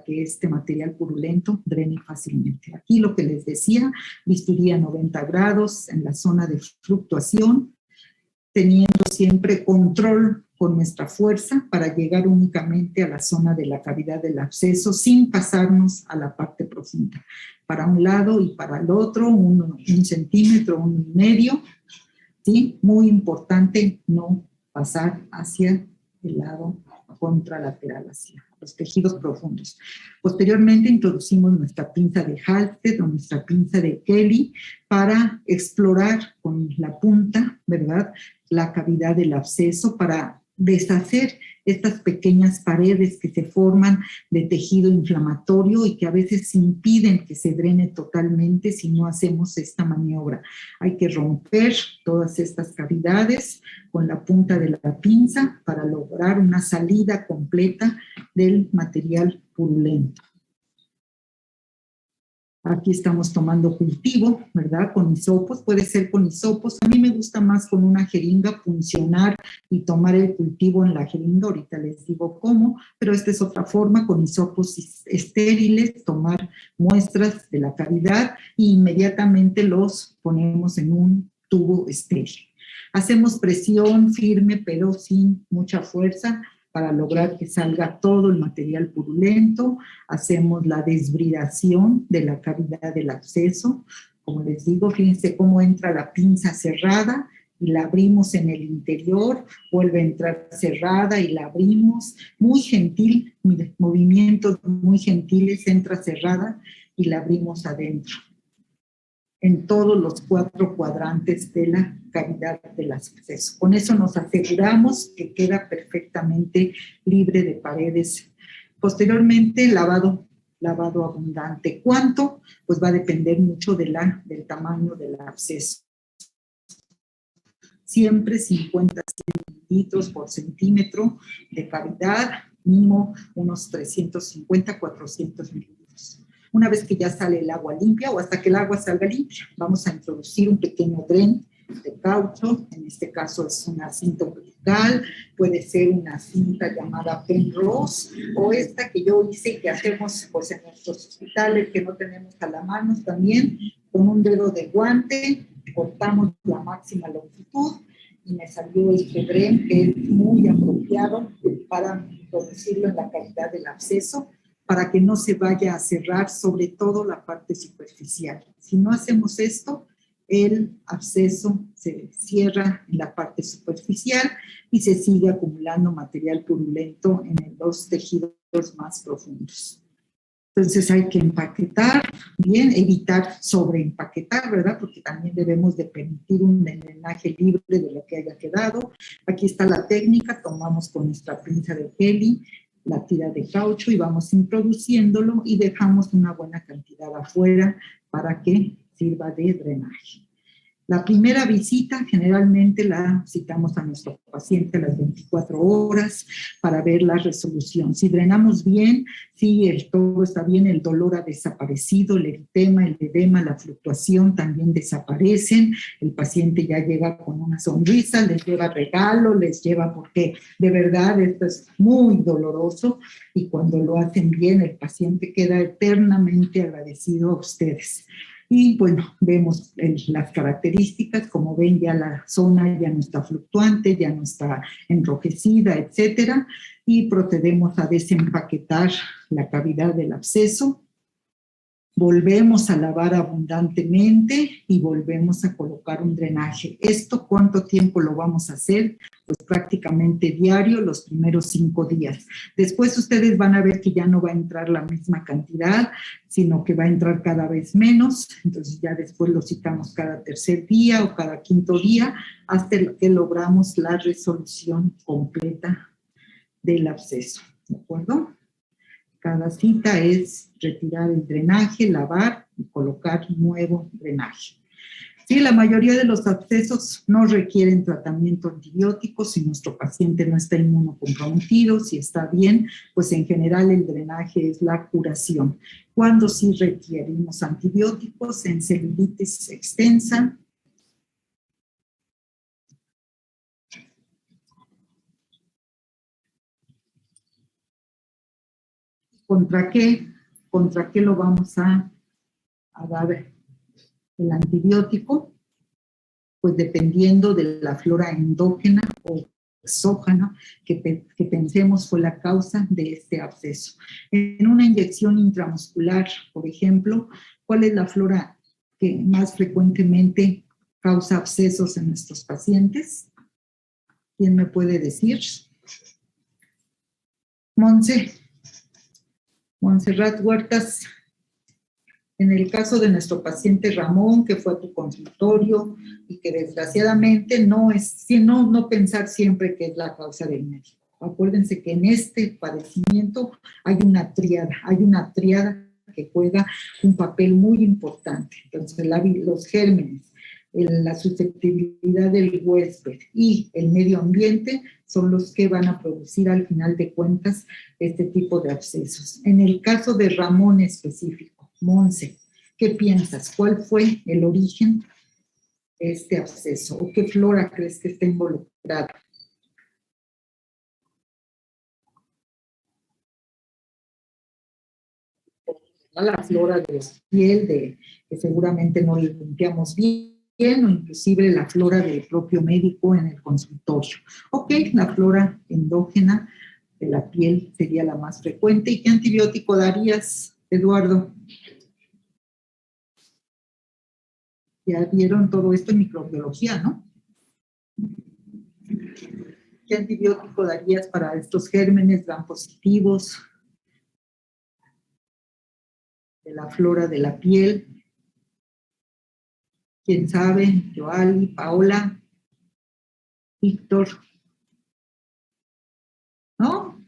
que este material purulento drene fácilmente. Aquí lo que les decía, bisturí a 90 grados en la zona de fluctuación, teniendo siempre control con nuestra fuerza para llegar únicamente a la zona de la cavidad del absceso sin pasarnos a la parte profunda. Para un lado y para el otro, 1 centímetro, 1,5, ¿sí? Muy importante no pasar hacia el lado contralateral, hacia los tejidos profundos. Posteriormente introducimos nuestra pinza de Halsted o nuestra pinza de Kelly para explorar con la punta, ¿verdad?, la cavidad del absceso para deshacer estas pequeñas paredes que se forman de tejido inflamatorio y que a veces impiden que se drene totalmente si no hacemos esta maniobra. Hay que romper todas estas cavidades con la punta de la pinza para lograr una salida completa del material purulento. Aquí estamos tomando cultivo, ¿verdad? Con hisopos, puede ser con hisopos. A mí me gusta más con una jeringa puncionar y tomar el cultivo en la jeringa. Ahorita les digo cómo, pero esta es otra forma, con hisopos estériles, tomar muestras de la cavidad e inmediatamente los ponemos en un tubo estéril. Hacemos presión firme, pero sin mucha fuerza, para lograr que salga todo el material purulento. Hacemos la desbridación de la cavidad del absceso. Como les digo, fíjense cómo entra la pinza cerrada y la abrimos en el interior, vuelve a entrar cerrada y la abrimos. Muy gentil, movimientos muy gentiles, entra cerrada y la abrimos adentro, en todos los 4 cuadrantes de la cavidad del absceso. Con eso nos aseguramos que queda perfectamente libre de paredes. Posteriormente, lavado abundante. ¿Cuánto? Pues va a depender mucho del tamaño del absceso. Siempre 50 litros por centímetro de cavidad, mínimo unos 350, 400 mililitros. Una vez que ya sale el agua limpia o hasta que el agua salga limpia, vamos a introducir un pequeño dren de caucho. En este caso es una cinta umbilical, puede ser una cinta llamada Penrose o esta que yo hice, que hacemos pues en nuestros hospitales que no tenemos a la mano también. Con un dedo de guante cortamos la máxima longitud y me salió este dren que es muy apropiado para introducirlo en la cavidad del absceso, para que no se vaya a cerrar, sobre todo la parte superficial. Si no hacemos esto, el absceso se cierra en la parte superficial y se sigue acumulando material purulento en los tejidos más profundos. Entonces hay que empaquetar bien, evitar sobreempaquetar, ¿verdad? Porque también debemos de permitir un drenaje libre de lo que haya quedado. Aquí está la técnica, tomamos con nuestra pinza de Kelly la tira de caucho y vamos introduciéndolo y dejamos una buena cantidad afuera para que sirva de drenaje. La primera visita generalmente la citamos a nuestro paciente a las 24 horas para ver la resolución. Si drenamos bien, si todo está bien, el dolor ha desaparecido, el eritema, el edema, la fluctuación también desaparecen, el paciente ya llega con una sonrisa, les lleva regalo, les lleva, porque de verdad esto es muy doloroso y cuando lo hacen bien el paciente queda eternamente agradecido a ustedes. Y bueno, vemos las características, como ven ya la zona ya no está fluctuante, ya no está enrojecida, etcétera, y procedemos a desempaquetar la cavidad del absceso. Volvemos a lavar abundantemente y volvemos a colocar un drenaje. ¿Esto cuánto tiempo lo vamos a hacer? Pues prácticamente diario, los primeros 5 días. Después ustedes van a ver que ya no va a entrar la misma cantidad, sino que va a entrar cada vez menos. Entonces ya después lo citamos cada tercer día o cada quinto día hasta que logramos la resolución completa del absceso. ¿De acuerdo? Cada cita es retirar el drenaje, lavar y colocar nuevo drenaje. Sí, la mayoría de los abscesos no requieren tratamiento antibiótico si nuestro paciente no está inmunocomprometido, si está bien, pues en general el drenaje es la curación. Cuando sí requerimos antibióticos, en celulitis extensa, ¿contra qué lo vamos a dar el antibiótico? Pues dependiendo de la flora endógena o exógena que pensemos fue la causa de este absceso. En una inyección intramuscular, por ejemplo, ¿cuál es la flora que más frecuentemente causa abscesos en nuestros pacientes? ¿Quién me puede decir? Montserrat Huertas. En el caso de nuestro paciente Ramón, que fue a tu consultorio y que desgraciadamente no pensar siempre que es la causa del médico. Acuérdense que en este padecimiento hay una tríada que juega un papel muy importante. Entonces, los gérmenes, la susceptibilidad del huésped y el medio ambiente son los que van a producir al final de cuentas este tipo de abscesos. En el caso de Ramón específico, Monse, ¿Qué piensas? ¿Cuál fue el origen de este absceso? ¿O qué flora crees que está involucrada? La flora de piel, que seguramente no le limpiamos bien, o inclusive la flora del propio médico en el consultorio. Ok, la flora endógena de la piel sería la más frecuente. ¿Y qué antibiótico darías, Eduardo? Ya vieron todo esto en microbiología, ¿no? ¿Qué antibiótico darías para estos gérmenes gram positivos de la flora de la piel? ¿Quién sabe? Joali, Paola, Víctor, ¿no?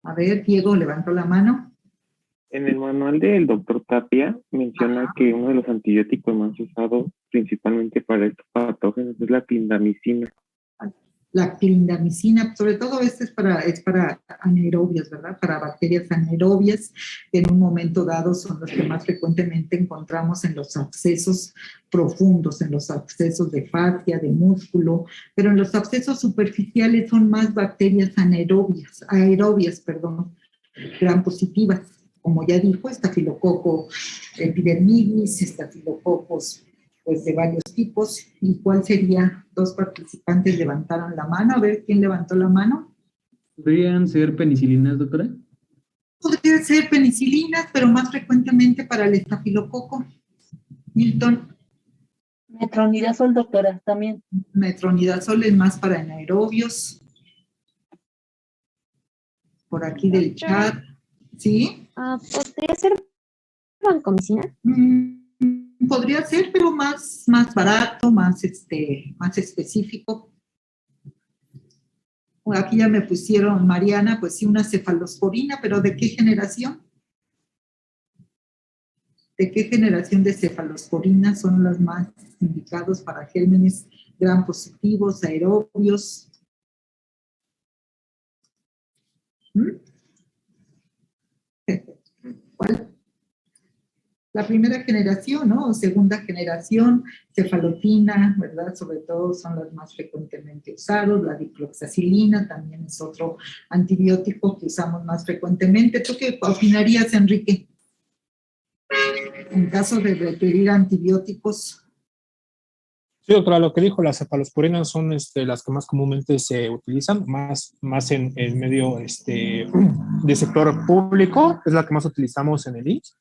A ver, Diego levantó la mano. En el manual del doctor Tapia menciona que uno de los antibióticos más usados principalmente para estos patógenos es la clindamicina. La clindamicina, sobre todo es para anaerobias, ¿verdad? Para bacterias anaerobias, que en un momento dado son los que más frecuentemente encontramos en los abscesos profundos, en los abscesos de fascia, de músculo, pero en los abscesos superficiales son más bacterias aerobias, gram positivas. Como ya dijo, estafilococo epidermidis, estafilococos pues de varios tipos. ¿Y cuál sería? Dos participantes levantaron la mano. A ver, ¿quién levantó la mano? ¿Podrían ser penicilinas, doctora? Podría ser penicilinas, pero más frecuentemente para el estafilococo. Milton. Metronidazol, doctora, también. Metronidazol es más para anaerobios. Por aquí del chat. ¿Sí? ¿Podría ser vancomicina? Podría ser, pero más barato, más específico. Aquí ya me pusieron, Mariana, pues sí, una cefalosporina, pero ¿de qué generación? ¿De qué generación de cefalosporinas son las más indicados para gérmenes gram positivos, aerobios? ¿Cuál? La primera generación, ¿no? O segunda generación, cefalotina, ¿verdad? Sobre todo son las más frecuentemente usados. La dicloxacilina también es otro antibiótico que usamos más frecuentemente. ¿Tú qué opinarías, Enrique? En caso de requerir antibióticos. Sí, doctora, lo que dijo, las cefalosporinas son las que más comúnmente se utilizan, más en el medio de sector público, es la que más utilizamos en el IMSS.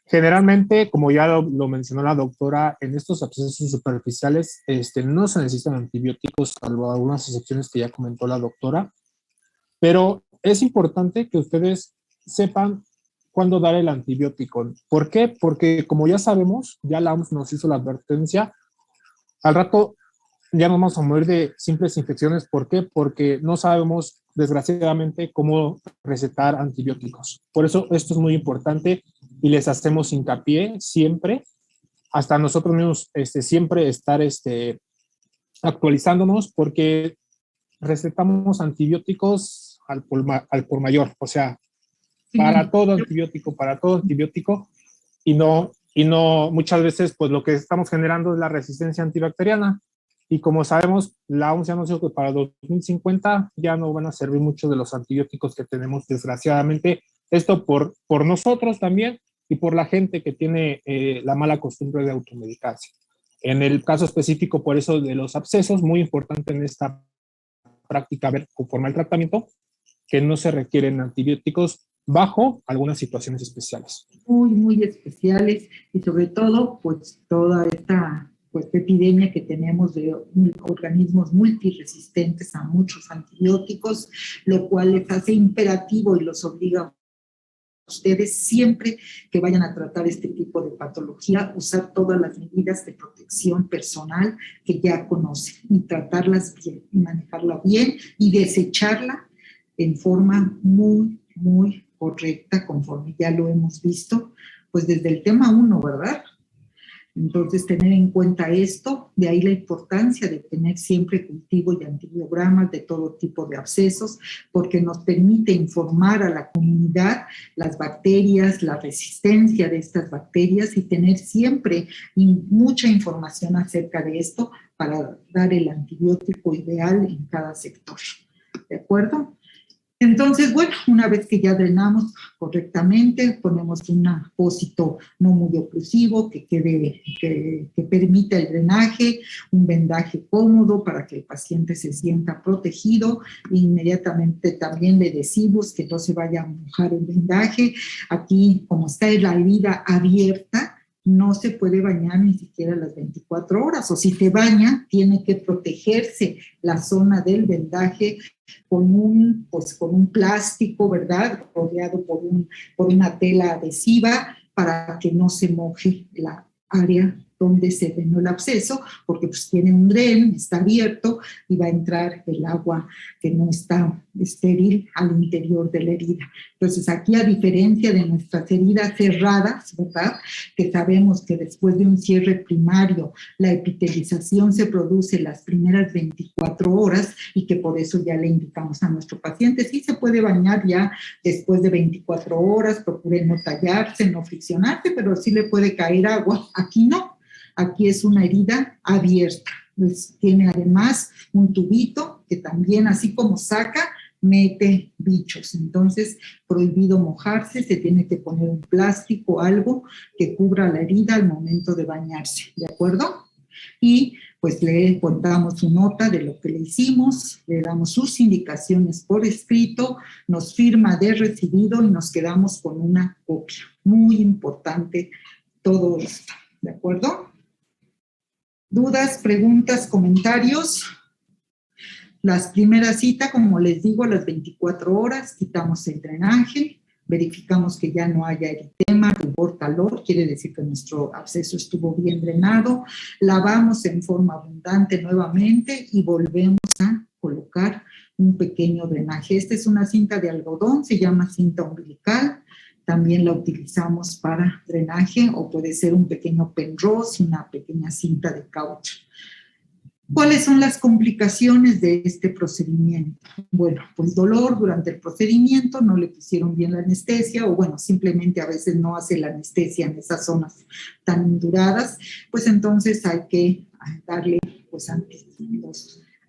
Generalmente, como ya lo mencionó la doctora, en estos abscesos superficiales no se necesitan antibióticos, salvo algunas excepciones que ya comentó la doctora, pero es importante que ustedes sepan cuándo dar el antibiótico. ¿Por qué? Porque como ya sabemos, ya la OMS nos hizo la advertencia, al rato ya no vamos a morir de simples infecciones. ¿Por qué? Porque no sabemos, desgraciadamente, cómo recetar antibióticos. Por eso esto es muy importante y les hacemos hincapié siempre, hasta nosotros mismos, siempre estar actualizándonos, porque recetamos antibióticos al por mayor, o sea, para todo antibiótico, y no muchas veces, pues lo que estamos generando es la resistencia antibacteriana. Y como sabemos, la OMS ya nos dijo que para 2050 ya no van a servir muchos de los antibióticos que tenemos, desgraciadamente. Esto por nosotros también y por la gente que tiene la mala costumbre de automedicarse. En el caso específico, por eso de los abscesos, muy importante en esta práctica ver conforme al tratamiento que no se requieren antibióticos bajo algunas situaciones especiales. Muy especiales y sobre todo, pues toda esta epidemia que tenemos de organismos multiresistentes a muchos antibióticos, lo cual les hace imperativo y los obliga a ustedes siempre que vayan a tratar este tipo de patología, usar todas las medidas de protección personal que ya conocen y tratarlas bien y manejarla bien y desecharla en forma muy correcta, conforme ya lo hemos visto, pues desde el tema 1, ¿verdad? Entonces, tener en cuenta esto, de ahí la importancia de tener siempre cultivo y antibiogramas de todo tipo de abscesos, porque nos permite informar a la comunidad las bacterias, la resistencia de estas bacterias y tener siempre mucha información acerca de esto para dar el antibiótico ideal en cada sector. ¿De acuerdo? Entonces, bueno, una vez que ya drenamos correctamente, ponemos un apósito no muy oclusivo que permita el drenaje, un vendaje cómodo para que el paciente se sienta protegido. Inmediatamente también le decimos que no se vaya a mojar el vendaje. Aquí, como está la herida abierta, no se puede bañar ni siquiera las 24 horas, o si te baña, tiene que protegerse la zona del vendaje con un plástico, ¿verdad? Rodeado por una tela adhesiva para que no se moje la área donde se drenó el absceso, porque pues tiene un dren, está abierto y va a entrar el agua que no está estéril al interior de la herida. Entonces aquí, a diferencia de nuestras heridas cerradas, ¿verdad?, que sabemos que después de un cierre primario la epitelización se produce las primeras 24 horas y que por eso ya le indicamos a nuestro paciente, sí se puede bañar ya después de 24 horas, procure no tallarse, no friccionarse, pero sí le puede caer agua. Aquí no. Aquí es una herida abierta. Pues tiene además un tubito que también, así como saca, mete bichos. Entonces, prohibido mojarse, se tiene que poner un plástico, algo que cubra la herida al momento de bañarse, ¿de acuerdo? Y pues le contamos su nota de lo que le hicimos, le damos sus indicaciones por escrito, nos firma de recibido y nos quedamos con una copia. Muy importante todo esto, ¿de acuerdo? ¿Dudas, preguntas, comentarios? Las primeras citas, como les digo, a las 24 horas, quitamos el drenaje, verificamos que ya no haya eritema, rubor, calor, quiere decir que nuestro absceso estuvo bien drenado, lavamos en forma abundante nuevamente y volvemos a colocar un pequeño drenaje. Esta es una cinta de algodón, se llama cinta umbilical, también la utilizamos para drenaje, o puede ser un pequeño penrose, una pequeña cinta de caucho. ¿Cuáles son las complicaciones de este procedimiento? Bueno, pues dolor durante el procedimiento, no le pusieron bien la anestesia, o bueno, simplemente a veces no hace la anestesia en esas zonas tan induradas, pues entonces hay que darle pues antes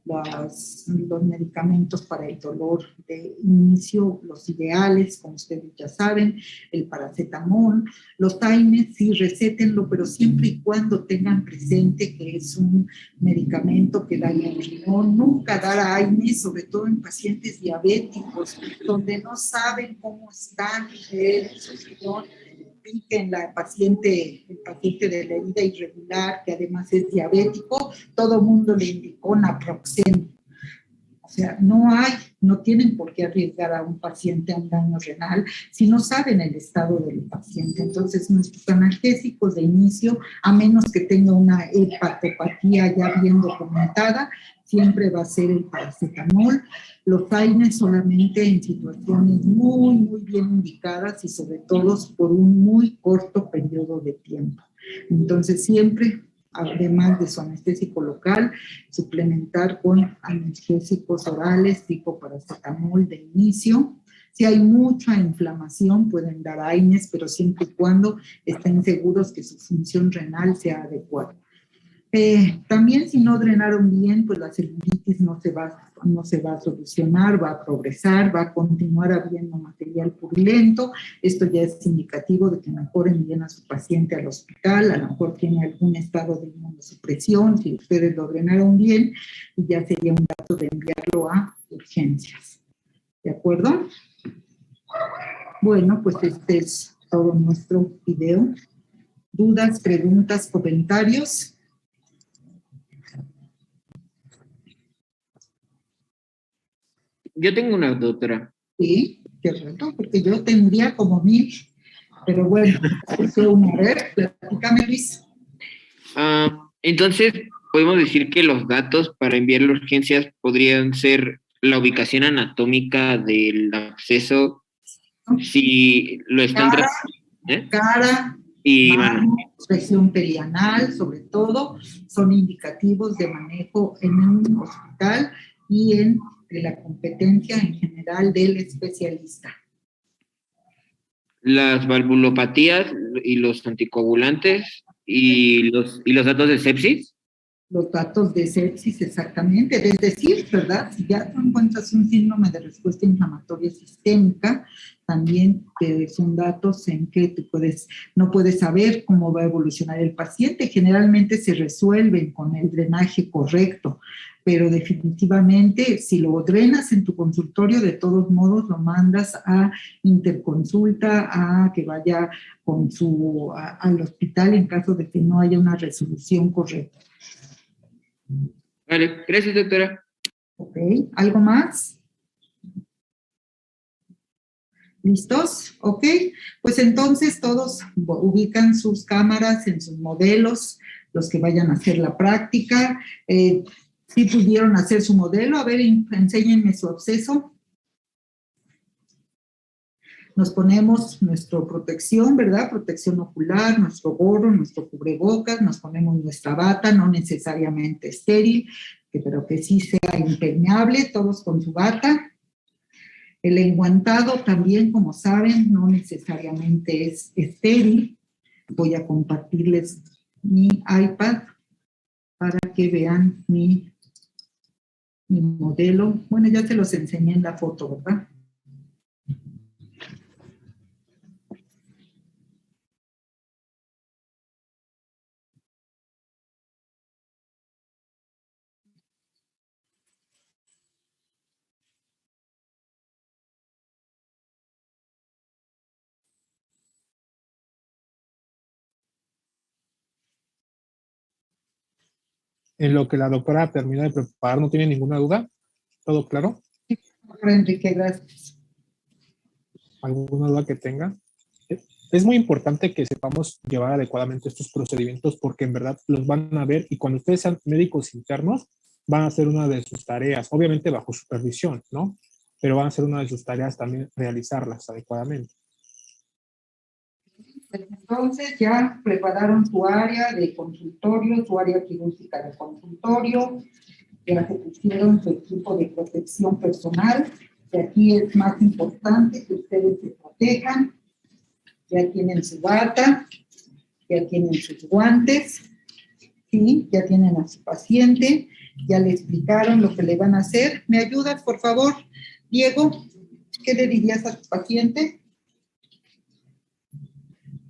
los medicamentos para el dolor de inicio, los ideales, como ustedes ya saben, el paracetamol, los AINES, sí, recétenlo, pero siempre y cuando tengan presente que es un medicamento que daña el riñón. Nunca dar AINES, sobre todo en pacientes diabéticos, donde no saben cómo están su riñón, en el paciente de la herida irregular, que además es diabético, todo mundo le indicó naproxeno. O sea, no tienen por qué arriesgar a un paciente a un daño renal si no saben el estado del paciente. Entonces, nuestros analgésicos de inicio, a menos que tenga una hepatopatía ya bien documentada, siempre va a ser el paracetamol. Los AINES solamente en situaciones muy, muy bien indicadas y sobre todo por un muy corto periodo de tiempo. Entonces, siempre, además de su anestésico local, suplementar con analgésicos orales tipo paracetamol de inicio. Si hay mucha inflamación, pueden dar AINES, pero siempre y cuando estén seguros que su función renal sea adecuada. También, si no drenaron bien, pues la celulitis no se va a solucionar, va a progresar, va a continuar habiendo material purulento. Esto ya es indicativo de que mejoren bien a su paciente al hospital. A lo mejor tiene algún estado de inmunosupresión, si ustedes lo drenaron bien, y ya sería un dato de enviarlo a urgencias. ¿De acuerdo? Bueno, pues este es todo nuestro video. ¿Dudas, preguntas, comentarios? Yo tengo una, doctora. Sí, cierto, porque yo tendría como 1000, pero bueno, a ver, platícame, Luis. Entonces, podemos decir que los datos para enviar las urgencias podrían ser la ubicación anatómica del absceso, si lo están tratando. Cara, Y mano, región perianal, sobre todo, son indicativos de manejo en un hospital y de la competencia en general del especialista. las valvulopatías y los anticoagulantes y los datos de sepsis. Los datos de sepsis, exactamente, es decir, ¿verdad? Si ya tú encuentras un síndrome de respuesta inflamatoria sistémica, también son datos en que tú no puedes saber cómo va a evolucionar el paciente. Generalmente se resuelven con el drenaje correcto, pero definitivamente si lo drenas en tu consultorio, de todos modos lo mandas a interconsulta, a que vaya al hospital en caso de que no haya una resolución correcta. Vale, gracias, doctora. Ok, ¿algo más? ¿Listos? Ok, pues entonces todos ubican sus cámaras en sus modelos, los que vayan a hacer la práctica. Si pudieron hacer su modelo, a ver, enséñenme su absceso. Nos ponemos nuestra protección, ¿verdad? Protección ocular, nuestro gorro, nuestro cubrebocas, nos ponemos nuestra bata, no necesariamente estéril, pero que sí sea impermeable, todos con su bata. El enguantado también, como saben, no necesariamente es estéril. Voy a compartirles mi iPad para que vean mi modelo. Bueno, ya se los enseñé en la foto, ¿verdad? En lo que la doctora termina de preparar, ¿no tiene ninguna duda? ¿Todo claro? Enrique, gracias. ¿Alguna duda que tenga? Es muy importante que sepamos llevar adecuadamente estos procedimientos porque en verdad los van a ver y cuando ustedes sean médicos internos van a hacer una de sus tareas, obviamente bajo supervisión, ¿no? Pero van a ser una de sus tareas también realizarlas adecuadamente. Entonces ya prepararon su área de consultorio, su área quirúrgica de consultorio, ya se pusieron su equipo de protección personal, que aquí es más importante que ustedes se protejan. Ya tienen su bata, ya tienen sus guantes, ¿sí? Ya tienen a su paciente, ya le explicaron lo que le van a hacer. ¿Me ayudas, por favor, Diego? ¿Qué le dirías a tu paciente?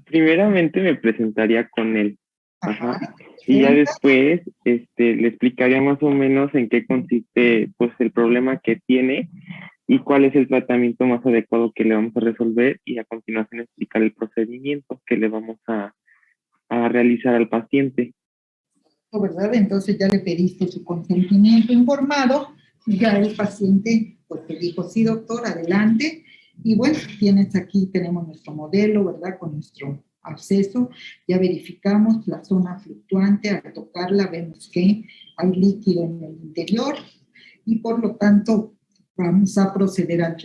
Primeramente me presentaría con él. Ajá. Ajá. Y ya después le explicaría más o menos en qué consiste pues el problema que tiene y cuál es el tratamiento más adecuado que le vamos a resolver y a continuación explicar el procedimiento que le vamos a realizar al paciente. ¿Verdad? Entonces ya le pediste su consentimiento informado y ya el paciente pues te dijo, sí doctor, adelante. Y bueno, tenemos nuestro modelo, ¿verdad? Con nuestro absceso, ya verificamos la zona fluctuante, al tocarla vemos que hay líquido en el interior y por lo tanto vamos a proceder al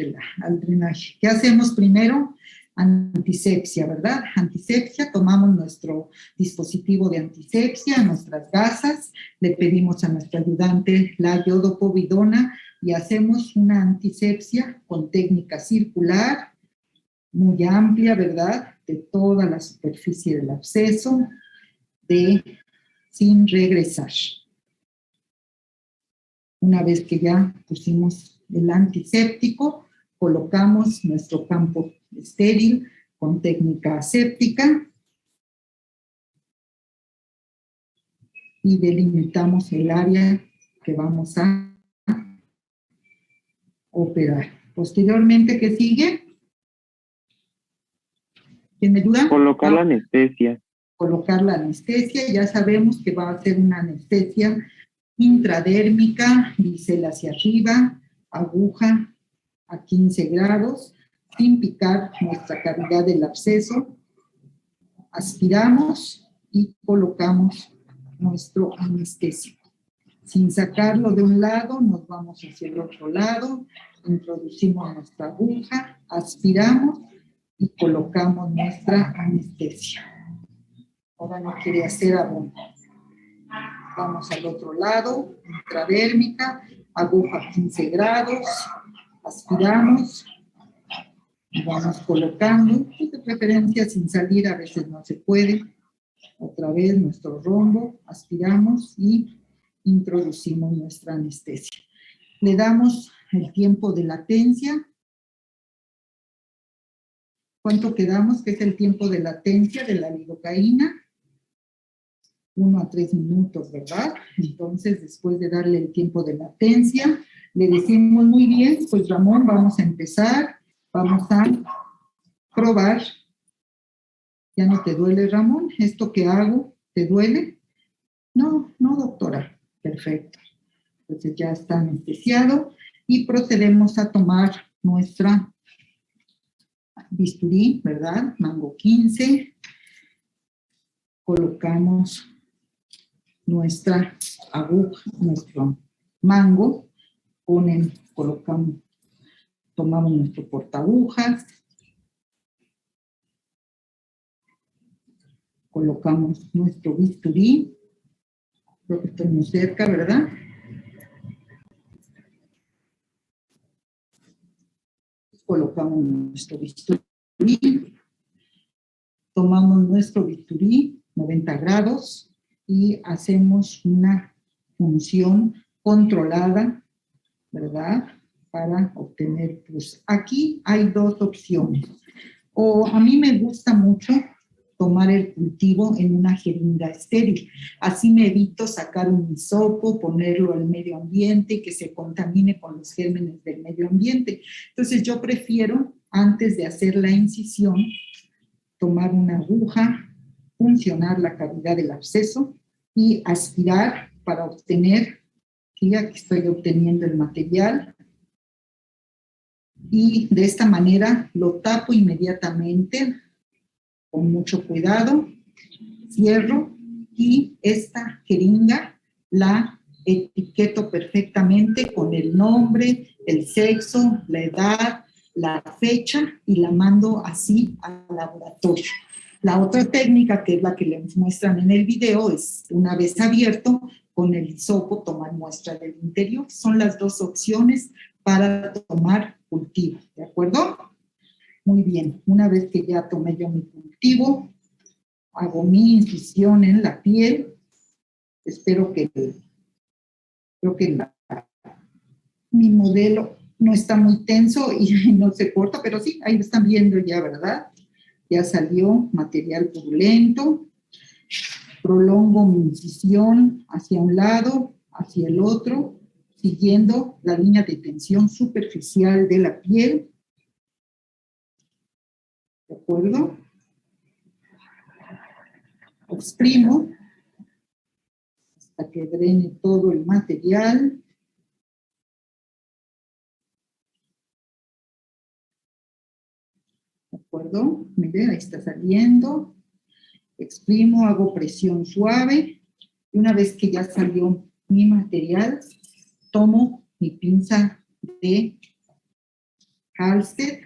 drenaje. ¿Qué hacemos primero? Antisepsia, ¿verdad? Antisepsia, tomamos nuestro dispositivo de antisepsia, nuestras gasas, le pedimos a nuestro ayudante la iodopovidona y hacemos una antisepsia con técnica circular, muy amplia, ¿verdad? De toda la superficie del absceso, sin regresar. Una vez que ya pusimos el antiséptico, colocamos nuestro campo estéril con técnica aséptica y delimitamos el área que vamos a operar. Posteriormente, ¿qué sigue? ¿Quién me ayuda? Colocar la anestesia. Colocar la anestesia, ya sabemos que va a ser una anestesia intradérmica, bisel hacia arriba, aguja a 15 grados, sin picar nuestra cavidad del absceso. Aspiramos y colocamos nuestro anestésico. Sin sacarlo de un lado, nos vamos hacia el otro lado, introducimos nuestra aguja, aspiramos y colocamos nuestra anestesia. Ahora no quiere hacer abono. Vamos al otro lado, intradérmica, aguja 15 grados, aspiramos y vamos colocando, de preferencia sin salir, a veces no se puede. Otra vez nuestro rombo, aspiramos y introducimos nuestra anestesia. Le damos el tiempo de latencia. ¿Cuánto quedamos? Que es el tiempo de latencia de la lidocaína. 1 a 3 minutos, ¿verdad? Entonces, después de darle el tiempo de latencia, le decimos muy bien, pues Ramón, vamos a empezar, vamos a probar. ¿Ya no te duele, Ramón? ¿Esto que hago te duele? No, no, doctora. Perfecto. Entonces ya está anestesiado y procedemos a tomar nuestra bisturí, ¿verdad? Mango 15. Colocamos nuestra aguja, nuestro mango, colocamos, tomamos nuestro portaagujas, colocamos nuestro bisturí, creo que estoy muy cerca, ¿verdad? Colocamos nuestro bisturí, tomamos nuestro bisturí, 90 grados, y hacemos una función controlada, ¿verdad? Para obtener, pues aquí hay dos opciones. O a mí me gusta mucho tomar el cultivo en una jeringa estéril. Así me evito sacar un hisopo, ponerlo al medio ambiente, que se contamine con los gérmenes del medio ambiente. Entonces yo prefiero, antes de hacer la incisión, tomar una aguja, funcionar la cavidad del absceso y aspirar para obtener, y aquí estoy obteniendo el material, y de esta manera lo tapo inmediatamente, con mucho cuidado, cierro, y esta jeringa la etiqueto perfectamente con el nombre, el sexo, la edad, la fecha, y la mando así al laboratorio. La otra técnica, que es la que les muestran en el video, es una vez abierto, con el hisopo tomar muestra del interior. Son las dos opciones para tomar cultivo, ¿de acuerdo? Muy bien, una vez que ya tomé yo mi cultivo, hago mi incisión en la piel. Espero que, creo que mi modelo no está muy tenso y no se corta, pero sí, ahí lo están viendo ya, ¿verdad? Ya salió material purulento. Prolongo mi incisión hacia un lado, hacia el otro, siguiendo la línea de tensión superficial de la piel. ¿De acuerdo? Exprimo hasta que drene todo el material. ¿De acuerdo? Miren, ahí está saliendo. Exprimo, hago presión suave. Y una vez que ya salió mi material, tomo mi pinza de Halsted,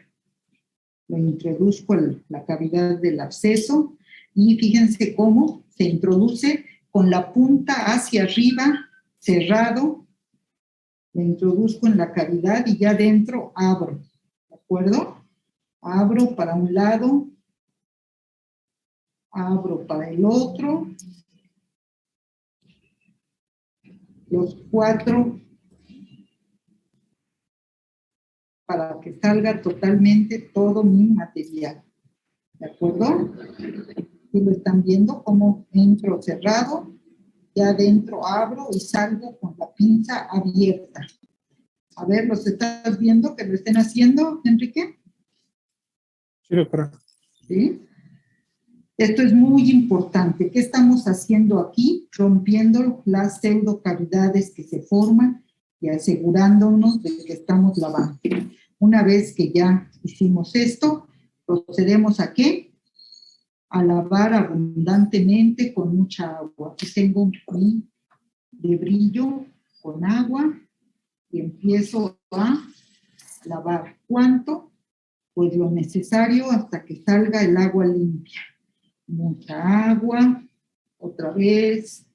lo introduzco en la cavidad del absceso y fíjense cómo se introduce con la punta hacia arriba, cerrado. Lo introduzco en la cavidad y ya dentro abro, ¿de acuerdo? Abro para un lado, abro para el otro. Los 4 para que salga totalmente todo mi material. ¿De acuerdo? Y lo están viendo cómo entro cerrado, ya adentro abro y salgo con la pinza abierta. A ver, ¿los estás viendo que lo estén haciendo, Enrique? Sí, doctora. ¿Sí? Esto es muy importante. ¿Qué estamos haciendo aquí? Rompiendo las pseudocavidades que se forman y asegurándonos de que estamos lavando. Una vez que ya hicimos esto, procedemos ¿a qué? A lavar abundantemente con mucha agua. Aquí tengo mi de brillo con agua y empiezo a lavar. ¿Cuánto? Pues lo necesario hasta que salga el agua limpia. mucha agua, otra vez,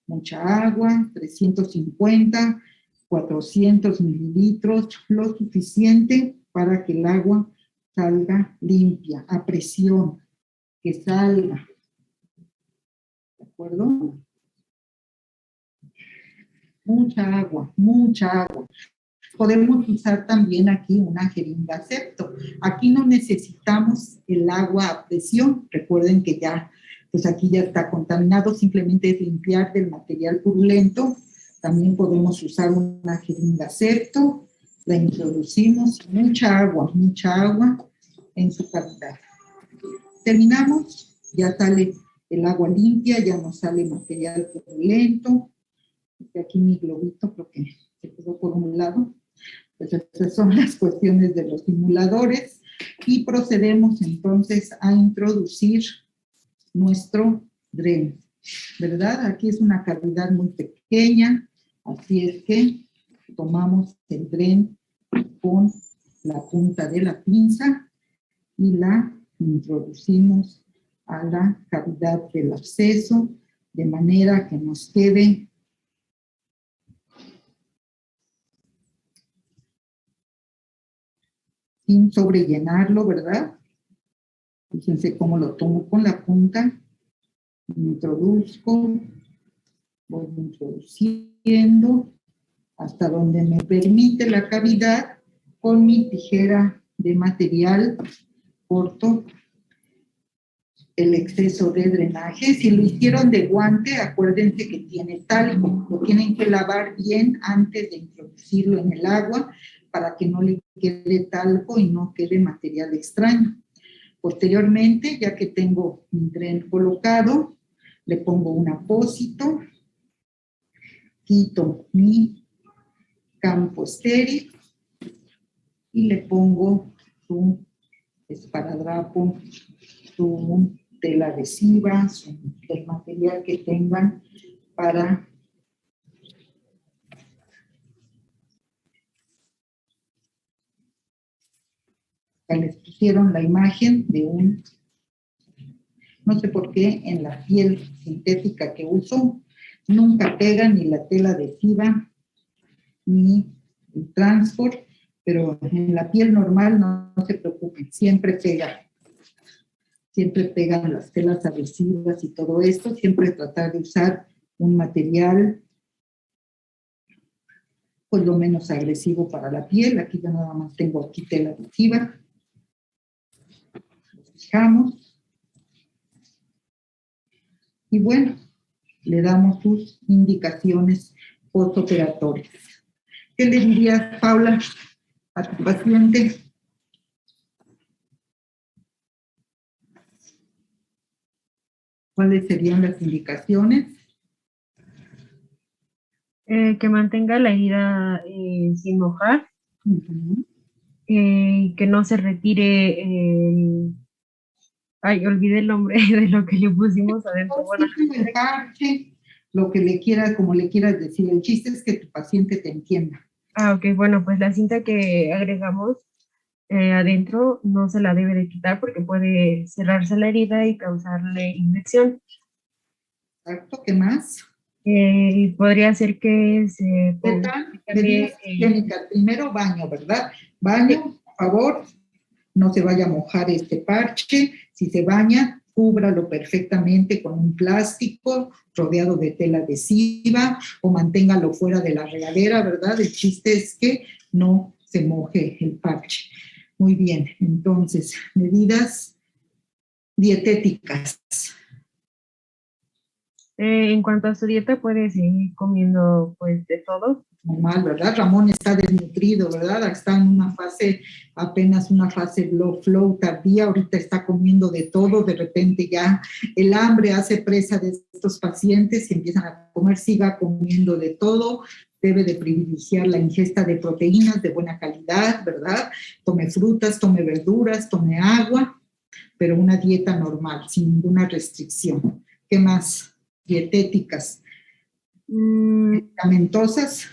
mucha agua, 350, 400 mililitros, lo suficiente para que el agua salga limpia, a presión, que salga. ¿De acuerdo? Mucha agua, mucha agua. Podemos usar también aquí una jeringa septo. Aquí no necesitamos el agua a presión. Recuerden que ya, pues aquí ya está contaminado, simplemente es limpiar del material purulento. También podemos usar una jeringa septo. La introducimos, mucha agua en su cavidad. Terminamos, ya sale el agua limpia, ya no sale material purulento. Aquí mi globito creo que se quedó por un lado. Pues estas son las cuestiones de los simuladores y procedemos entonces a introducir nuestro dren, ¿verdad? Aquí es una cavidad muy pequeña, así es que tomamos el dren con la punta de la pinza y la introducimos a la cavidad del absceso de manera que nos quede sin sobrellenarlo, ¿verdad? Fíjense cómo lo tomo con la punta, introduzco, voy introduciendo hasta donde me permite la cavidad con mi tijera de material, corto el exceso de drenaje. Si lo hicieron de guante, acuérdense que tiene talco, lo tienen que lavar bien antes de introducirlo en el agua para que no le quede talco y no quede material extraño. Posteriormente, ya que tengo mi dren colocado, le pongo un apósito, quito mi campo estéril y le pongo su esparadrapo, su tela adhesiva, el material que tengan para les pusieron la imagen de un, no sé por qué, en la piel sintética que uso, nunca pega ni la tela adhesiva, ni el transport, pero en la piel normal no se preocupen, siempre pega. Siempre pegan las telas adhesivas y todo esto, siempre tratar de usar un material pues lo menos agresivo para la piel. Aquí ya nada más tengo aquí tela adhesiva. Lo fijamos. Y bueno, le damos sus indicaciones postoperatorias. ¿Qué le dirías, Paula, a tu paciente? ¿Cuáles serían las indicaciones? Que mantenga la herida sin mojar, que no se retire ay, olvidé el nombre de lo que le pusimos adentro. Bueno, el parche, lo que le quiera, como le quieras decir. El chiste es que tu paciente te entienda. ok, bueno, pues la cinta que agregamos adentro no se la debe de quitar porque puede cerrarse la herida y causarle infección. Exacto, ¿qué más? Podría ser que se ponga medidas higiénicas. Primero baño, ¿verdad? Baño, por favor, no se vaya a mojar este parche. Si se baña, cúbralo perfectamente con un plástico rodeado de tela adhesiva o manténgalo fuera de la regadera, ¿verdad? El chiste es que no se moje el parche. Muy bien, entonces, medidas dietéticas. En cuanto a su dieta, puede seguir comiendo pues de todo. Normal, ¿verdad? Ramón está desnutrido, ¿verdad? Está en una fase, apenas una fase low flow tardía, ahorita está comiendo de todo, de repente ya el hambre hace presa de estos pacientes y empiezan a comer, siga comiendo de todo, debe de privilegiar la ingesta de proteínas de buena calidad, ¿verdad? Tome frutas, tome verduras, tome agua, pero una dieta normal, sin ninguna restricción. ¿Qué más? Dietéticas, medicamentosas.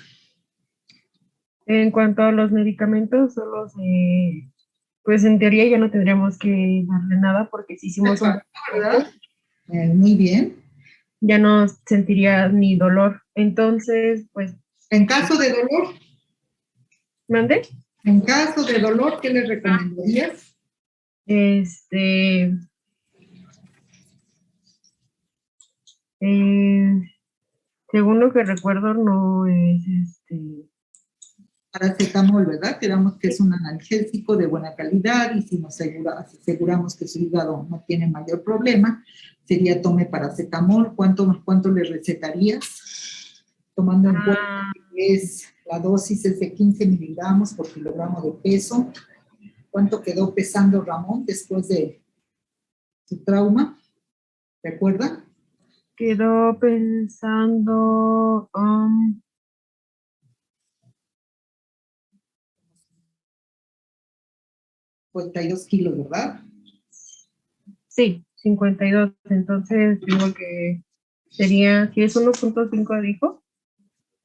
En cuanto a los medicamentos, solo pues en teoría ya no tendríamos que darle nada porque si hicimos un... ¿verdad? Muy bien. Ya no sentiría ni dolor. Entonces, pues, En caso de dolor, ¿mande? en caso de dolor, ¿qué le recomendarías? Este, según lo que recuerdo, no es Paracetamol, ¿verdad? Quedamos que es un analgésico de buena calidad y si nos aseguramos que su hígado no tiene mayor problema, sería tome paracetamol. ¿Cuánto le recetarías? Tomando en cuenta que la dosis es de 15 miligramos por kilogramo de peso. ¿Cuánto quedó pesando Ramón después de su trauma? ¿Recuerda? quedó pensando, 52 kilos, ¿verdad? sí, 52. Entonces, digo que sería, si es 1.5, dijo.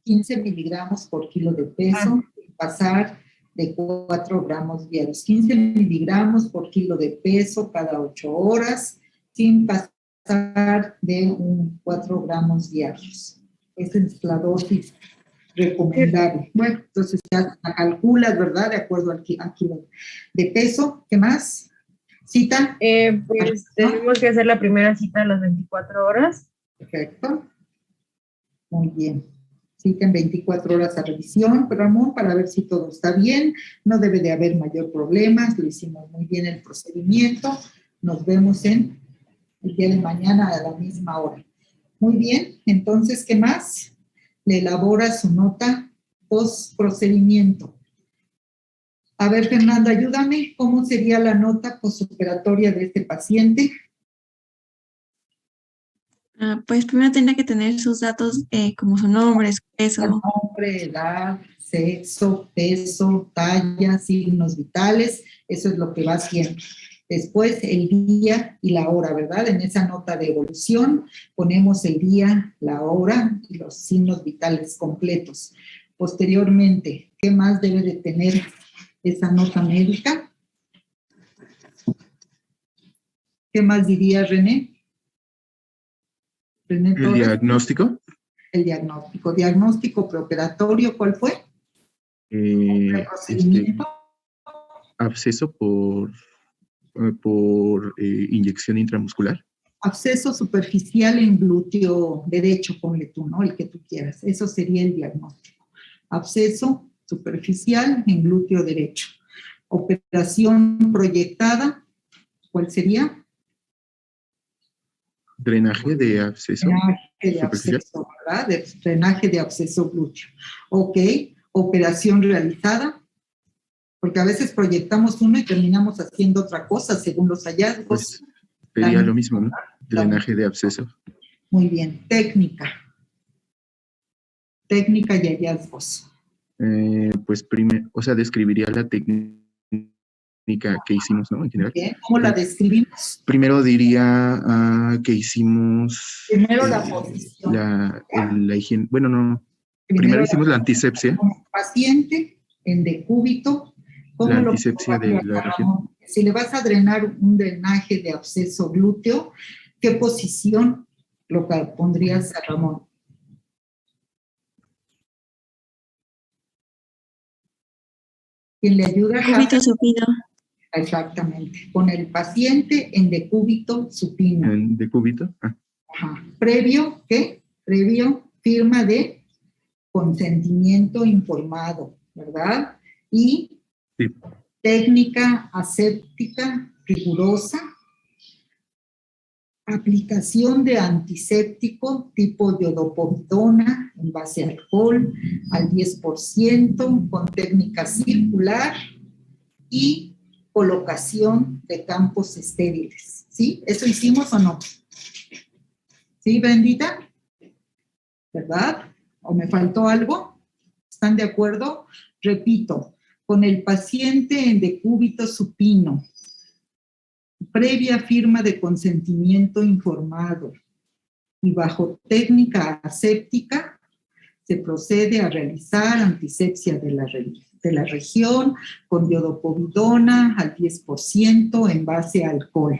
15 miligramos por kilo de peso, pasar de 4 gramos diarios. 15 miligramos por kilo de peso cada 8 horas, sin pasar de 4 gramos diarios. Esa es la dosis recomendable. Bueno, entonces ya la calculas, ¿verdad? De acuerdo al kilo de peso. ¿Qué más? ¿Cita? Pues tenemos que hacer la primera cita a las 24 horas. Perfecto. Muy bien. Cita en 24 horas a revisión, Ramón, para ver si todo está bien. No debe de haber mayor problemas. Lo hicimos muy bien el procedimiento. Nos vemos el día de mañana a la misma hora. Muy bien. Entonces, ¿qué más? Le elabora su nota post procedimiento. A ver, Fernanda, ayúdame. ¿Cómo sería la nota postoperatoria de este paciente? Pues primero tendría que tener sus datos como su nombre, su peso. Nombre, edad, sexo, peso, talla, signos vitales, eso es lo que va haciendo. Después el día y la hora, ¿verdad? En esa nota de evolución ponemos el día, la hora y los signos vitales completos. Posteriormente, ¿qué más debe de tener esa nota médica? ¿Qué más diría René? ¿El diagnóstico? El diagnóstico. Diagnóstico preoperatorio, ¿cuál fue? El procedimiento. Absceso por inyección intramuscular. Absceso superficial en glúteo derecho, ponle tú, ¿no? El que tú quieras. Eso sería el diagnóstico. Absceso superficial en glúteo derecho. Operación proyectada, ¿cuál sería? Drenaje de absceso. Drenaje de absceso, ¿verdad? Drenaje de absceso glúteo. Ok. Operación realizada, porque a veces proyectamos uno y terminamos haciendo otra cosa según los hallazgos. Pues sería lo mismo, ¿no? Drenaje de absceso. Muy bien. Técnica. Técnica y hallazgos. Pues describiría la técnica que hicimos, ¿no? En general. Bien. ¿Cómo la describimos? Primero diría que hicimos... Primero la posición. La higiene, bueno, no. Primero hicimos la antisepsia. Paciente en decúbito. La antisepsia de la región. Si le vas a drenar un drenaje de absceso glúteo, ¿qué posición lo pondrías a Ramón? ¿Quién le ayuda? Decúbito supino. Exactamente. Con el paciente en decúbito supino. ¿En decúbito? Ajá. Previo, ¿qué? Previo firma de consentimiento informado, ¿verdad? Y sí. Técnica aséptica rigurosa, aplicación de antiséptico tipo iodopovidona en base a alcohol al 10% con técnica circular y colocación de campos estériles. ¿Sí? ¿Eso hicimos o no? ¿Sí, Brendita? ¿Verdad? ¿O me faltó algo? ¿Están de acuerdo? Repito, con el paciente en decúbito supino, previa firma de consentimiento informado y bajo técnica aséptica, se procede a realizar antisepsia de la región con iodopovidona al 10% en base a alcohol.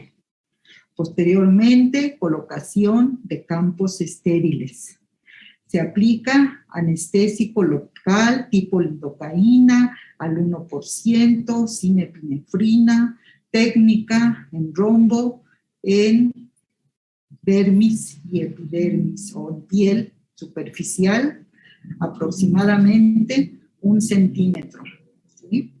Posteriormente, colocación de campos estériles. Se aplica anestésico local tipo lidocaína al 1%, sin epinefrina, técnica en rombo, en dermis y epidermis o en piel superficial, aproximadamente 1 centímetro. ¿Sí?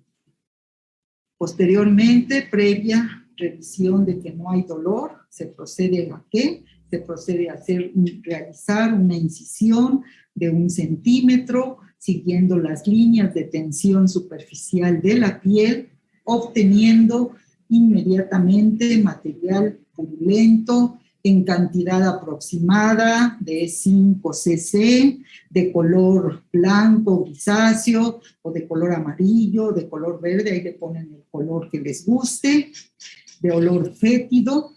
Posteriormente, previa revisión de que no hay dolor, se procede a ¿qué? Se procede a realizar una incisión de 1 centímetro, siguiendo las líneas de tensión superficial de la piel, obteniendo inmediatamente material purulento en cantidad aproximada de 5 cc, de color blanco, grisáceo, o de color amarillo, de color verde, ahí le ponen el color que les guste, de olor fétido,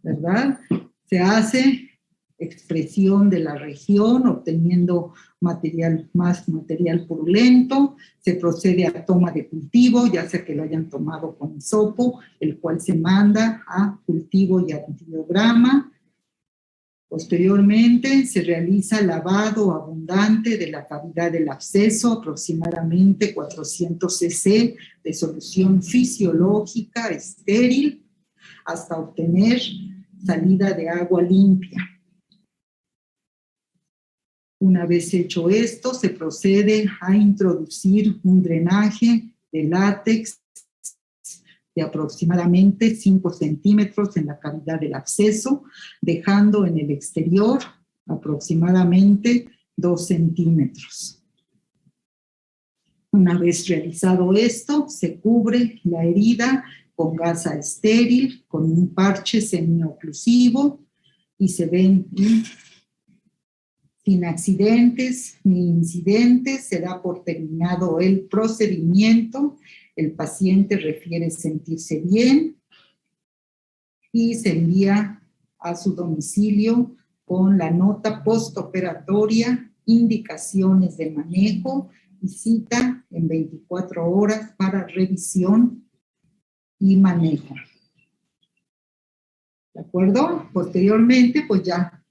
¿verdad? Se hace expresión de la región, obteniendo más material purulento, se procede a toma de cultivo, ya sea que lo hayan tomado con hisopo, el cual se manda a cultivo y antibiograma. Posteriormente se realiza lavado abundante de la cavidad del absceso, aproximadamente 400 cc de solución fisiológica estéril, hasta obtener salida de agua limpia. Una vez hecho esto, se procede a introducir un drenaje de látex de aproximadamente 5 centímetros en la cavidad del absceso, dejando en el exterior aproximadamente 2 centímetros. Una vez realizado esto, se cubre la herida con gasa estéril, con un parche semioclusivo, y se ven sin accidentes ni incidentes, se da por terminado el procedimiento, el paciente refiere sentirse bien y se envía a su domicilio con la nota postoperatoria, indicaciones de manejo y cita en 24 horas para revisión y manejo. ¿De acuerdo? Posteriormente, pues ya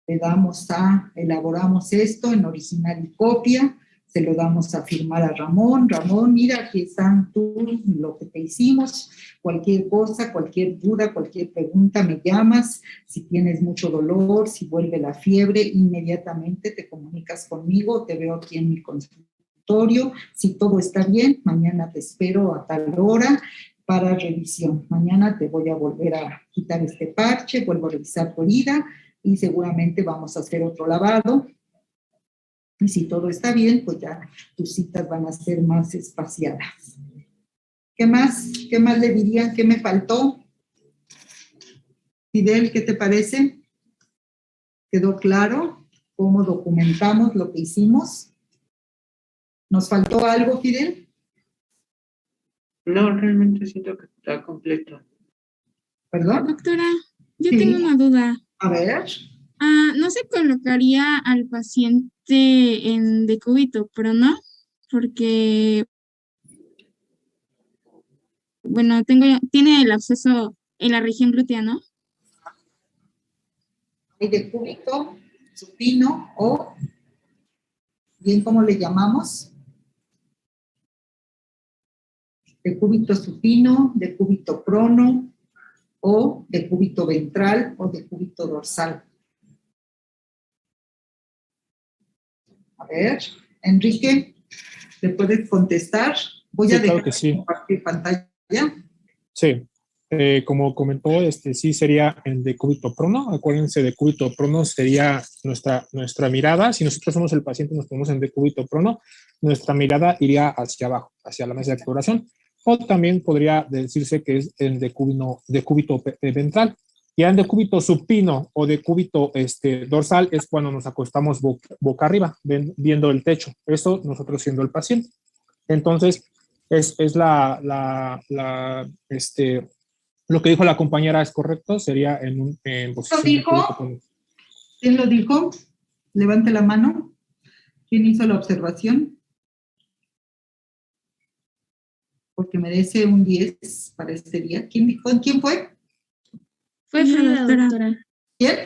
elaboramos esto en original y copia, se lo damos a firmar a Ramón. Ramón, mira, aquí están lo que te hicimos, cualquier cosa, cualquier duda, cualquier pregunta, me llamas. Si tienes mucho dolor, si vuelve la fiebre, inmediatamente te comunicas conmigo, te veo aquí en mi consultorio. Si todo está bien, mañana te espero a tal hora para revisión. Mañana te voy a volver a quitar este parche, vuelvo a revisar tu herida y seguramente vamos a hacer otro lavado. Y si todo está bien, pues ya tus citas van a ser más espaciadas. ¿Qué más? ¿Qué más le dirían? ¿Qué me faltó? Fidel, ¿qué te parece? ¿Quedó claro cómo documentamos lo que hicimos? ¿Nos faltó algo, Fidel? No, realmente siento que está completo. ¿Perdón? Doctora, yo Sí. tengo una duda. A ver. ¿No se colocaría al paciente en decúbito prono? Porque, bueno, tiene el absceso en la región glútea, ¿no? Hay decúbito, supino o, bien, ¿cómo le llamamos? Decúbito supino, decúbito prono o decúbito ventral o decúbito dorsal. A ver, Enrique, ¿le puedes contestar? Voy Sí, a claro dejar que sí. compartir pantalla. Sí, como comentó, sí sería en decúbito prono. Acuérdense, decúbito prono sería nuestra mirada. Si nosotros somos el paciente, nos ponemos en decúbito prono, nuestra mirada iría hacia abajo, hacia la mesa de exploración. O también podría decirse que es en decúbito ventral. Ya en decúbito supino o decúbito dorsal es cuando nos acostamos boca arriba, viendo el techo. Eso nosotros siendo el paciente. Entonces, es lo que dijo la compañera es correcto, sería en posición de decúbito prono. ¿Quién lo dijo? Levante la mano. ¿Quién hizo la observación? Porque merece un 10 para este día. ¿Quién dijo? ¿Quién fue? Fue Frida, doctora. ¿Quién?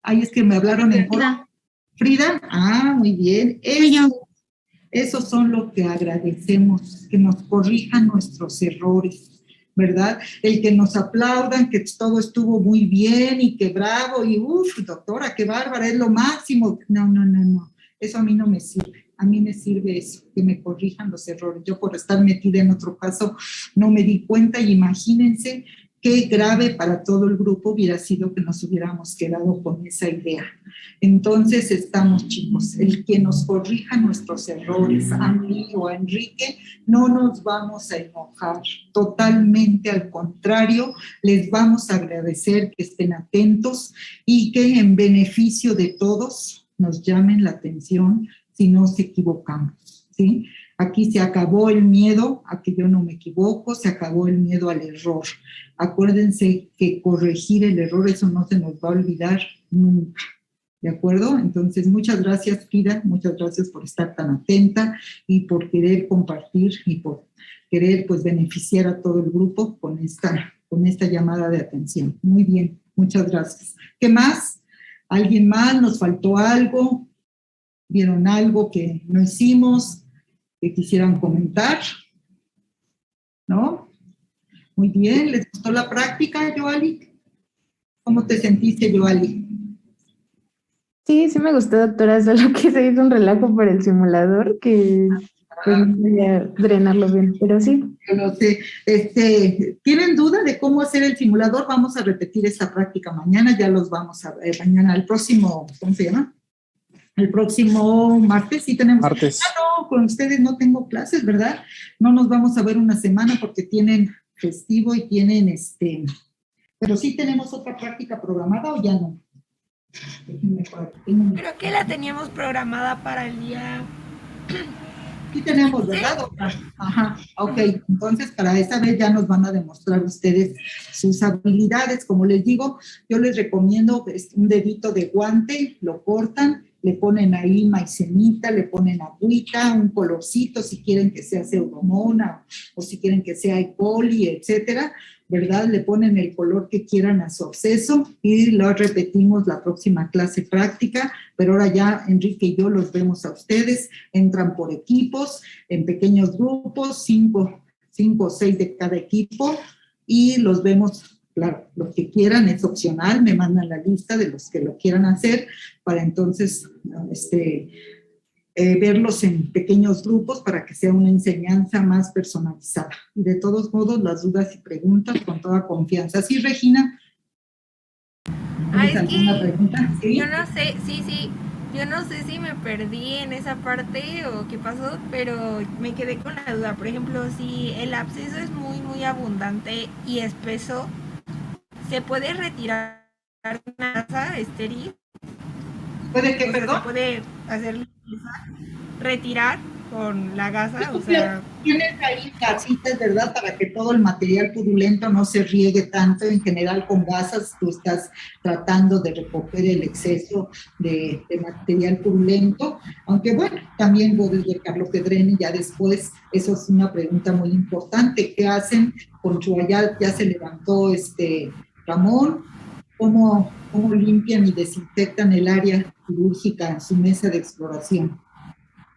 Ay, es que me hablaron en Frida. Frida, muy bien. Esos son lo que agradecemos, que nos corrijan nuestros errores, ¿verdad? El que nos aplaudan, que todo estuvo muy bien y que bravo, y doctora, qué bárbara, es lo máximo. No. Eso a mí no me sirve. A mí me sirve eso, que me corrijan los errores. Yo por estar metida en otro caso no me di cuenta y imagínense qué grave para todo el grupo hubiera sido que nos hubiéramos quedado con esa idea. Entonces estamos, chicos, el que nos corrija nuestros errores, a mí o a Enrique, no nos vamos a enojar, totalmente al contrario, les vamos a agradecer que estén atentos y que en beneficio de todos nos llamen la atención si nos equivocamos, ¿sí? Aquí se acabó el miedo a que yo no me equivoco, se acabó el miedo al error. Acuérdense que corregir el error, eso no se nos va a olvidar nunca, ¿de acuerdo? Entonces, muchas gracias, Frida, muchas gracias por estar tan atenta y por querer compartir y por querer, pues, beneficiar a todo el grupo con esta llamada de atención. Muy bien, muchas gracias. ¿Qué más? ¿Alguien más? ¿Nos faltó algo? ¿Vieron algo que no hicimos? ¿Que quisieran comentar? ¿No? Muy bien, ¿les gustó la práctica, Yoali? ¿Cómo te sentiste, Yoali? Sí, sí me gustó, doctora, solo que se hizo un relajo por el simulador que pues no podía drenarlo bien, pero sí. Yo no sé, ¿tienen duda de cómo hacer el simulador? Vamos a repetir esta práctica mañana, ya los vamos a ver mañana, el próximo, ¿cómo se llama? El próximo martes, sí tenemos. Martes. No, con ustedes no tengo clases, ¿verdad? No nos vamos a ver una semana porque tienen festivo y tienen pero sí tenemos otra práctica programada o ya no. Creo que la teníamos programada para el día. Sí tenemos, ¿verdad, doctora? Ajá, ok. Entonces, para esta vez ya nos van a demostrar ustedes sus habilidades. Como les digo, yo les recomiendo un dedito de guante, lo cortan, le ponen ahí maicemita, le ponen agüita, un colorcito, si quieren que sea pseudomona o si quieren que sea E. coli, etcétera, ¿verdad? Le ponen el color que quieran a su absceso y lo repetimos la próxima clase práctica, pero ahora ya Enrique y yo los vemos a ustedes, entran por equipos, en pequeños grupos, 5 o 6 de cada equipo y los vemos. Claro, lo que quieran es opcional, me mandan la lista de los que lo quieran hacer para entonces verlos en pequeños grupos para que sea una enseñanza más personalizada. Y de todos modos, las dudas y preguntas con toda confianza. ¿Sí, Regina? ¿Tienes alguna pregunta? ¿Sí? Yo no sé, sí. Yo no sé si me perdí en esa parte o qué pasó, pero me quedé con la duda. Por ejemplo, si el absceso es muy, muy abundante y espeso, ¿se puede retirar una gasa estéril? ¿Puede qué, perdón? ¿Se puede hacer retirar con la gasa? O sea, tienes ahí gasitas, ¿verdad? Para que todo el material purulento no se riegue tanto. En general, con gasas tú estás tratando de recoger el exceso de material purulento. Aunque bueno, también puedes dejar lo que drene ya después. Eso es una pregunta muy importante. ¿Qué hacen con Chuayal? Ya se levantó Ramón. ¿Cómo limpian y desinfectan el área quirúrgica en su mesa de exploración?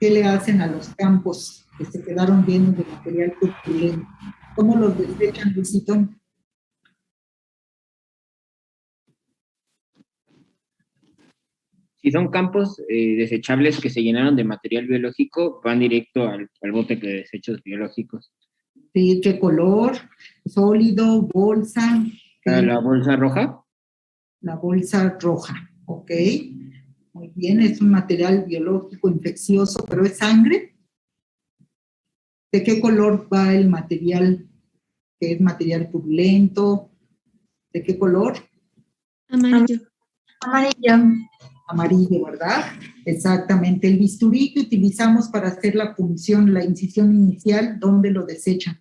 ¿Qué le hacen a los campos que se quedaron llenos de material purulento? ¿Cómo los desechan, Luisito? Si son campos desechables que se llenaron de material biológico, van directo al bote de desechos biológicos. ¿Sí? ¿Qué color? ¿Sólido? ¿Bolsa? ¿La bolsa roja? La bolsa roja, ok. Muy bien, es un material biológico infeccioso, pero ¿es sangre? ¿De qué color va el material? ¿Que es material purulento? ¿De qué color? Amarillo. Amarillo, ¿verdad? Exactamente. El bisturí que utilizamos para hacer la punción, la incisión inicial, ¿dónde lo desechan?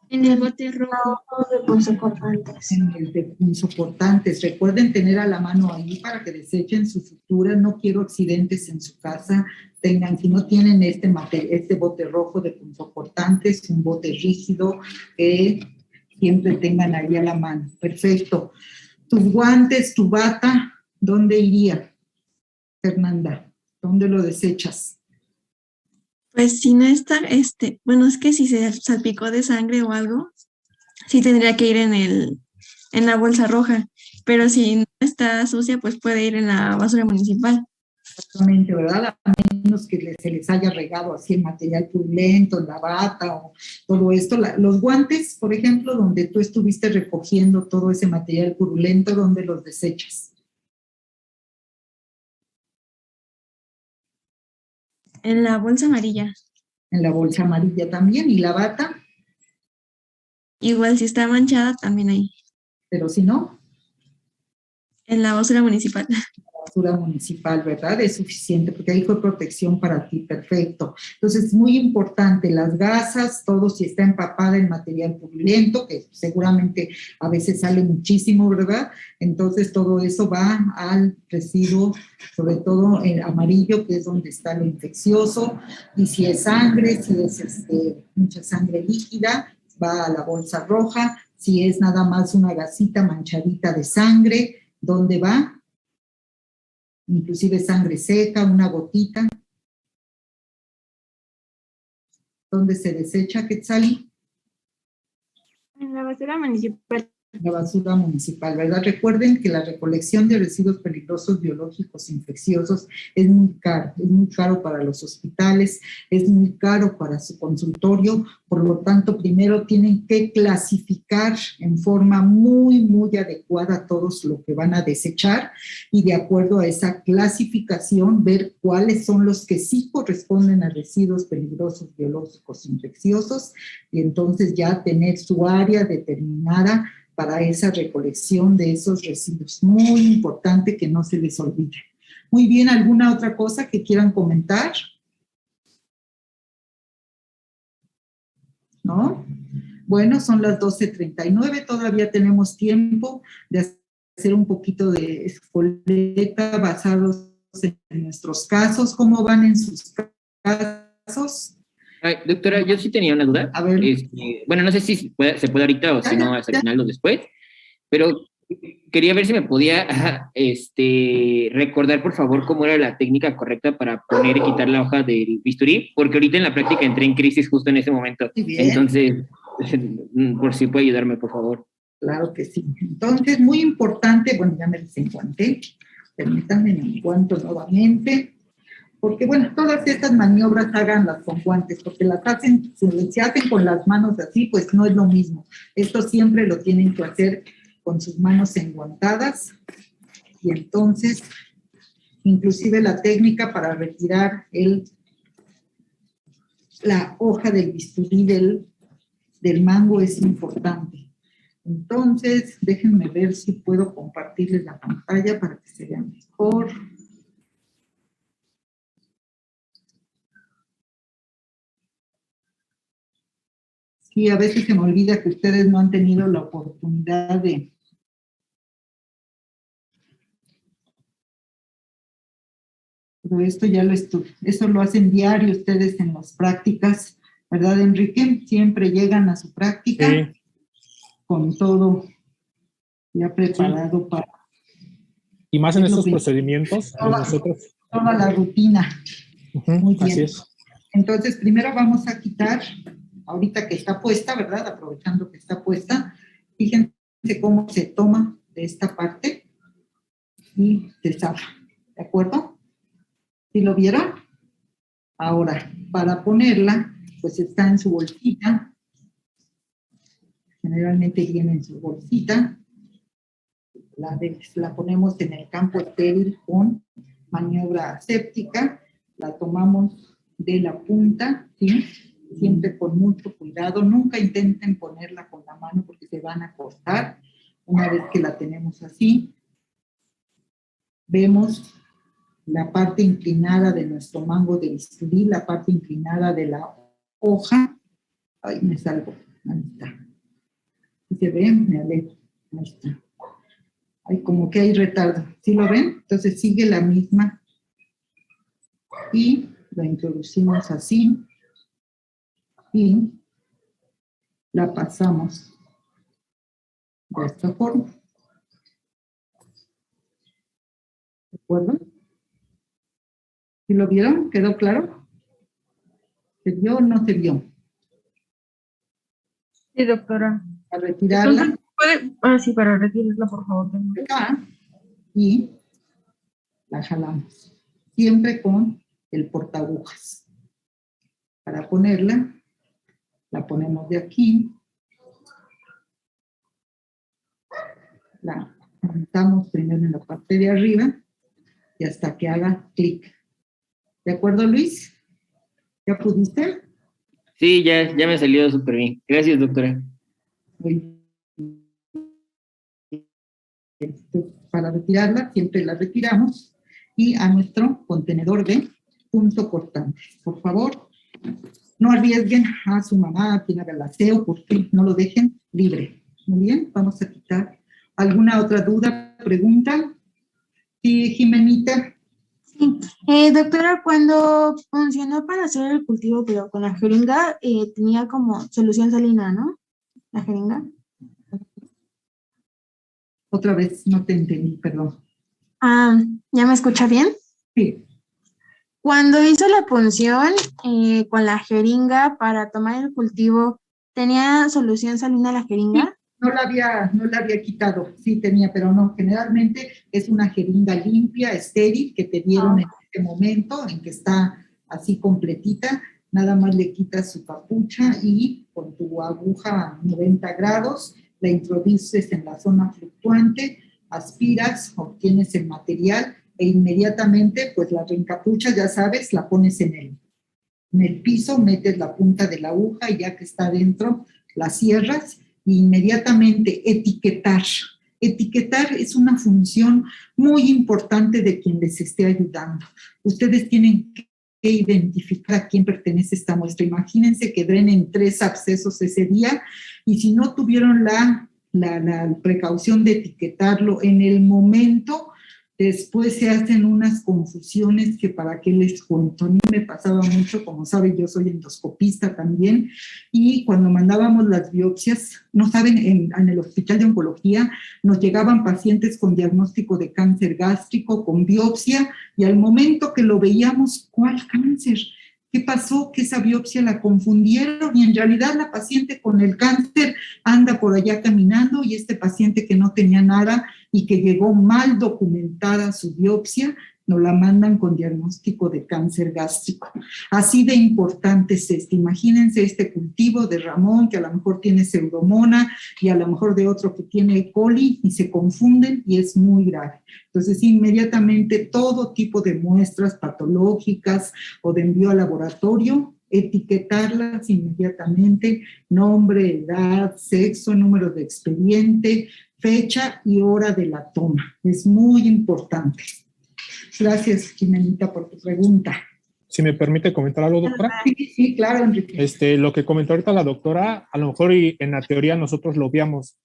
En el bote rojo de punzocortantes. En el de punzocortantes. Recuerden tener a la mano ahí para que desechen su sutura. No quiero accidentes en su casa. Si no tienen este bote rojo de punzocortantes, un bote rígido que siempre tengan ahí a la mano. Perfecto. Tus guantes, tu bata, ¿dónde iría, Fernanda? ¿Dónde lo desechas? Pues si no está, bueno, es que si se salpicó de sangre o algo, sí tendría que ir en la bolsa roja, pero si no está sucia, pues puede ir en la basura municipal. Exactamente, ¿verdad? A menos que se les haya regado así el material purulento, la bata o todo esto. Los guantes, por ejemplo, donde tú estuviste recogiendo todo ese material purulento, ¿dónde los desechas? En la bolsa amarilla. En la bolsa amarilla también. ¿Y la bata? Igual si está manchada, también ahí. Pero si no, en la basura municipal. Basura municipal, ¿verdad? Es suficiente porque ahí fue protección para ti, perfecto. Entonces, es muy importante, las gasas, todo si está empapada en material purulento, que seguramente a veces sale muchísimo, ¿verdad? Entonces, todo eso va al residuo, sobre todo el amarillo, que es donde está lo infeccioso, y si es sangre, si es mucha sangre líquida, va a la bolsa roja, si es nada más una gasita manchadita de sangre, ¿dónde va? Inclusive sangre seca, una gotita. ¿Dónde se desecha, Quetzali? En la basura municipal. La basura municipal, ¿verdad? Recuerden que la recolección de residuos peligrosos biológicos infecciosos es muy caro para los hospitales, es muy caro para su consultorio, por lo tanto, primero tienen que clasificar en forma muy, muy adecuada todos lo que van a desechar y de acuerdo a esa clasificación ver cuáles son los que sí corresponden a residuos peligrosos biológicos infecciosos y entonces ya tener su área determinada para esa recolección de esos residuos. Muy importante que no se les olvide. Muy bien, ¿alguna otra cosa que quieran comentar? ¿No? Bueno, son las 12:39, todavía tenemos tiempo de hacer un poquito de escoleta basados en nuestros casos. ¿Cómo van en sus casos? Ay, doctora, yo sí tenía una duda. A ver. Bueno, no sé si se puede ahorita o si no, hasta el final o después, pero quería ver si me podía recordar, por favor, cómo era la técnica correcta para poner y quitar la hoja del bisturí, porque ahorita en la práctica entré en crisis justo en ese momento. Entonces, por si puede ayudarme, por favor. Claro que sí. Entonces, muy importante, bueno, ya me desencuanté, permítanme, me encuentro nuevamente. Porque, bueno, todas estas maniobras háganlas con guantes, porque si se hacen con las manos así, pues no es lo mismo. Esto siempre lo tienen que hacer con sus manos enguantadas. Y entonces, inclusive la técnica para retirar la hoja del bisturí del mango es importante. Entonces, déjenme ver si puedo compartirles la pantalla para que se vea mejor. Sí, a veces se me olvida que ustedes no han tenido la oportunidad de... Pero esto ya eso lo hacen diario ustedes en las prácticas, ¿verdad, Enrique? Siempre llegan a su práctica con todo ya preparado para... Y más en estos procedimientos, nosotros... Toda la rutina. Muy bien. Así es. Entonces, primero vamos a quitar... Ahorita que está puesta, ¿verdad? Aprovechando que está puesta, fíjense cómo se toma de esta parte y se zafa, ¿de acuerdo? ¿Sí lo vieron? Ahora, para ponerla, pues está en su bolsita, generalmente viene en su bolsita, la ponemos en el campo estéril con maniobra aséptica, la tomamos de la punta, ¿sí? Siempre con mucho cuidado, nunca intenten ponerla con la mano porque se van a cortar. Una vez que la tenemos así, vemos la parte inclinada de nuestro mango de bisturí, la parte inclinada de la hoja. Ay, me salgo, ahí está. Si se ven, me alejo, ahí está. Ay, como que hay retardo, ¿sí lo ven? Entonces sigue la misma y la introducimos así. Y la pasamos de esta forma. ¿De acuerdo? ¿Sí lo vieron? ¿Quedó claro? ¿Se vio o no se vio? Sí, doctora. A retirarla. Entonces, sí, para retirarla, por favor. Acá, y la jalamos. Siempre con el portaagujas. Para ponerla, la ponemos de aquí. La montamos primero en la parte de arriba y hasta que haga clic. ¿De acuerdo, Luis? ¿Ya pudiste? Sí, ya me salió súper bien. Gracias, doctora. Muy bien. Para retirarla, siempre la retiramos y a nuestro contenedor de punto cortante. Por favor, no arriesguen a su mamá, a quien haga el aseo, porque no lo dejen libre. Muy bien, vamos a quitar. ¿Alguna otra duda, pregunta? Sí, Jimenita. Sí. Doctora, cuando funcionó para hacer el cultivo, pero con la jeringa, tenía como solución salina, ¿no? La jeringa. Otra vez, no te entendí, perdón. ¿Ya me escucha bien? Sí. Cuando hizo la punción con la jeringa para tomar el cultivo, ¿tenía solución salina la jeringa? Sí, no la había quitado, sí tenía, pero no, generalmente es una jeringa limpia, estéril, que te dieron en este momento, en que está así completita, nada más le quitas su capucha y con tu aguja a 90 grados, la introduces en la zona fluctuante, aspiras, obtienes el material e inmediatamente, pues la reencapucha, ya sabes, la pones en el piso, metes la punta de la aguja y ya que está dentro, la cierras e inmediatamente etiquetar. Etiquetar es una función muy importante de quien les esté ayudando. Ustedes tienen que identificar a quién pertenece esta muestra. Imagínense que drenen 3 abscesos ese día y si no tuvieron la precaución de etiquetarlo en el momento, después se hacen unas confusiones que para qué les cuento. A mí me pasaba mucho, como saben, yo soy endoscopista también, y cuando mandábamos las biopsias, no saben, en el hospital de oncología nos llegaban pacientes con diagnóstico de cáncer gástrico, con biopsia, y al momento que lo veíamos, ¿cuál cáncer? ¿Qué pasó? Que esa biopsia la confundieron y en realidad la paciente con el cáncer anda por allá caminando y este paciente que no tenía nada y que llegó mal documentada su biopsia, nos la mandan con diagnóstico de cáncer gástrico. Así de importante es este. Imagínense este cultivo de Ramón que a lo mejor tiene pseudomona y a lo mejor de otro que tiene E. coli y se confunden y es muy grave. Entonces, inmediatamente todo tipo de muestras patológicas o de envío al laboratorio, etiquetarlas inmediatamente, nombre, edad, sexo, número de expediente, fecha y hora de la toma. Es muy importante. Gracias, Jimenita, por tu pregunta. Si me permite comentar algo, doctora. Sí, claro, Enrique. Lo que comentó ahorita la doctora, a lo mejor y en la teoría nosotros lo obviamos,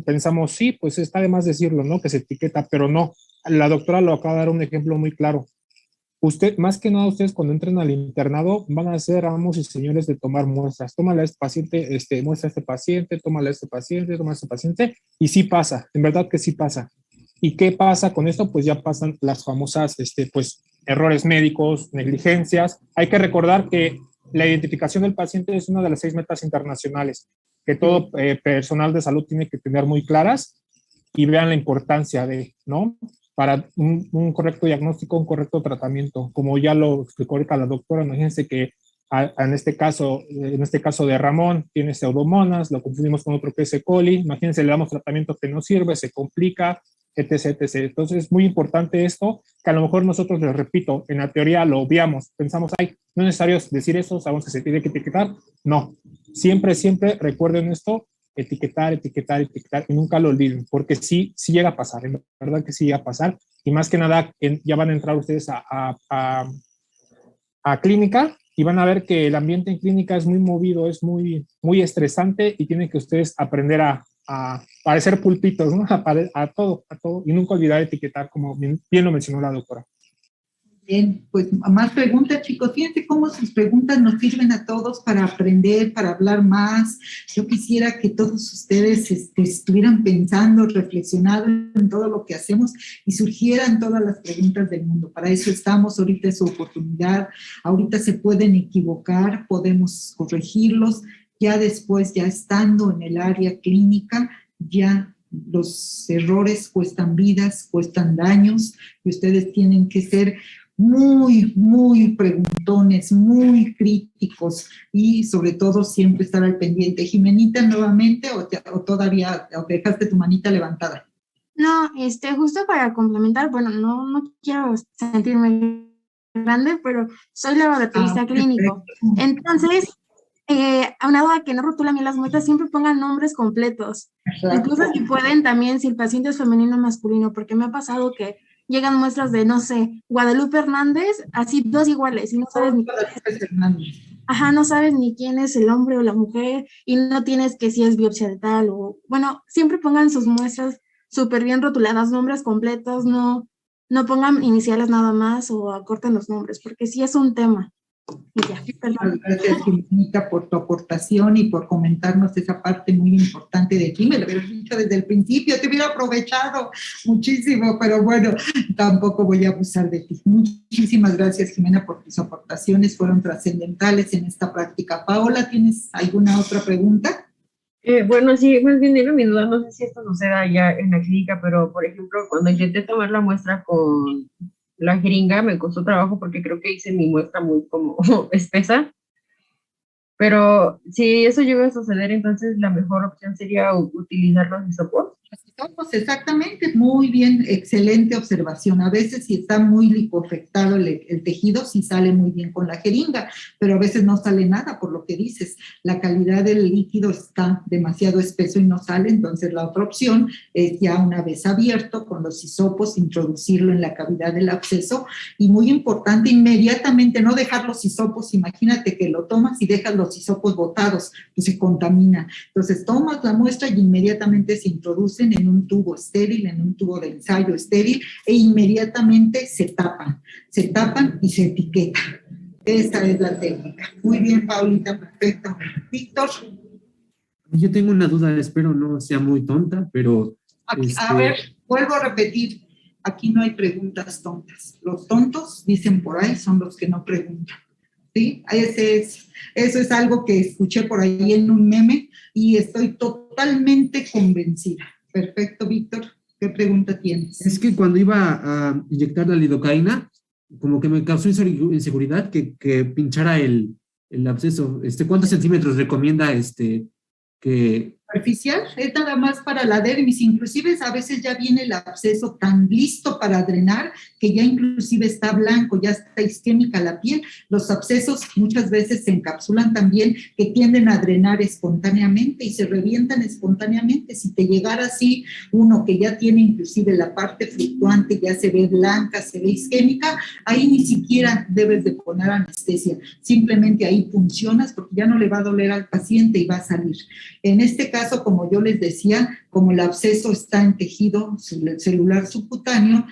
pensamos, sí, pues está de más decirlo, ¿no? Que se etiqueta, pero no. La doctora lo acaba de dar un ejemplo muy claro. Más que nada ustedes cuando entren al internado van a ser amos y señores de tomar muestras. Tómale a este paciente, muestra a este paciente, tómale a este paciente, tómale a este paciente, y sí pasa, en verdad que sí pasa. ¿Y qué pasa con esto? Pues ya pasan las famosas, pues, errores médicos, negligencias. Hay que recordar que la identificación del paciente es una de las 6 metas internacionales que todo personal de salud tiene que tener muy claras y vean la importancia de, ¿no? Para un correcto diagnóstico, un correcto tratamiento. Como ya lo explicó ahorita la doctora, imagínense que en este caso de Ramón, tiene pseudomonas, lo confundimos con otro que es E. coli, imagínense, le damos tratamiento que no sirve, se complica, etc, etc. Entonces es muy importante esto, que a lo mejor nosotros, les repito, en la teoría lo obviamos, pensamos, ay, no es necesario decir eso, sabemos que se tiene que etiquetar. No, siempre recuerden esto, etiquetar, y nunca lo olviden, porque sí llega a pasar, en verdad que sí llega a pasar, y más que nada, ya van a entrar ustedes a clínica, y van a ver que el ambiente en clínica es muy movido, es muy, muy estresante, y tienen que ustedes aprender a parecer pulpitos, ¿no? A todo, y nunca olvidar etiquetar, como bien lo mencionó la doctora. Bien, pues más preguntas, chicos. Fíjense cómo sus preguntas nos sirven a todos para aprender, para hablar más. Yo quisiera que todos ustedes estuvieran pensando, reflexionando en todo lo que hacemos y surgieran todas las preguntas del mundo. Para eso estamos, ahorita es su oportunidad, ahorita se pueden equivocar, podemos corregirlos, ya después, ya estando en el área clínica, ya los errores cuestan vidas, cuestan daños, y ustedes tienen que ser muy, muy preguntones, muy críticos y sobre todo siempre estar al pendiente. Jimenita, nuevamente, o todavía o dejaste tu manita levantada. No, justo para complementar, bueno, no quiero sentirme grande, pero soy laboratorista clínico. Entonces, aunado a que no rotulan bien las muestras, siempre pongan nombres completos. Incluso si pueden también, si el paciente es femenino o masculino, porque me ha pasado que llegan muestras de, no sé, Guadalupe Hernández, así 2 iguales, y no sabes ni no sabes ni quién es el hombre o la mujer, y no tienes que si es biopsia de tal, o, bueno, siempre pongan sus muestras súper bien rotuladas, nombres completos, no pongan iniciales nada más, o acorten los nombres, porque sí es un tema. Gracias, Jimenita, por tu aportación y por comentarnos esa parte muy importante de ti. Me lo hubieras dicho desde el principio, te hubiera aprovechado muchísimo, pero bueno, tampoco voy a abusar de ti. Muchísimas gracias, Jimena, por tus aportaciones, fueron trascendentales en esta práctica. Paola, ¿tienes alguna otra pregunta? Bueno, sí, más bien era mi duda, no sé si esto suceda ya en la clínica, pero por ejemplo, cuando intenté tomar la muestra con la jeringa me costó trabajo porque creo que hice mi muestra muy como espesa, pero si eso llega a suceder, entonces la mejor opción sería utilizar los hisopos. Exactamente, muy bien, excelente observación. A veces si está muy lipoafectado el tejido, sí sale muy bien con la jeringa, pero a veces no sale nada, por lo que dices, la calidad del líquido está demasiado espeso y no sale, entonces la otra opción es ya una vez abierto con los hisopos, introducirlo en la cavidad del absceso, y muy importante, inmediatamente no dejar los hisopos, imagínate que lo tomas y dejas los hisopos botados, pues se contamina. Entonces tomas la muestra y inmediatamente se introducen en un tubo estéril, en un tubo de ensayo estéril, e inmediatamente se tapan y se etiquetan. Esa es la técnica. Muy bien, Paulita, perfecto. Víctor. Yo tengo una duda, espero no sea muy tonta, pero... A ver, vuelvo a repetir, aquí no hay preguntas tontas. Los tontos, dicen por ahí, son los que no preguntan. ¿Sí? Eso es algo que escuché por ahí en un meme y estoy totalmente convencida. Perfecto, Víctor. ¿Qué pregunta tienes? Es que cuando iba a inyectar la lidocaína, como que me causó inseguridad que pinchara el absceso. ¿Cuántos centímetros recomienda que... Superficial, es nada más para la dermis, inclusive a veces ya viene el absceso tan listo para drenar que ya inclusive está blanco, ya está isquémica la piel. Los abscesos muchas veces se encapsulan también, que tienden a drenar espontáneamente y se revientan espontáneamente. Si te llegara así uno que ya tiene inclusive la parte fluctuante, ya se ve blanca, se ve isquémica, ahí ni siquiera debes de poner anestesia, simplemente ahí funcionas porque ya no le va a doler al paciente y va a salir. En este caso, como yo les decía, como el absceso está en tejido celular subcutáneo,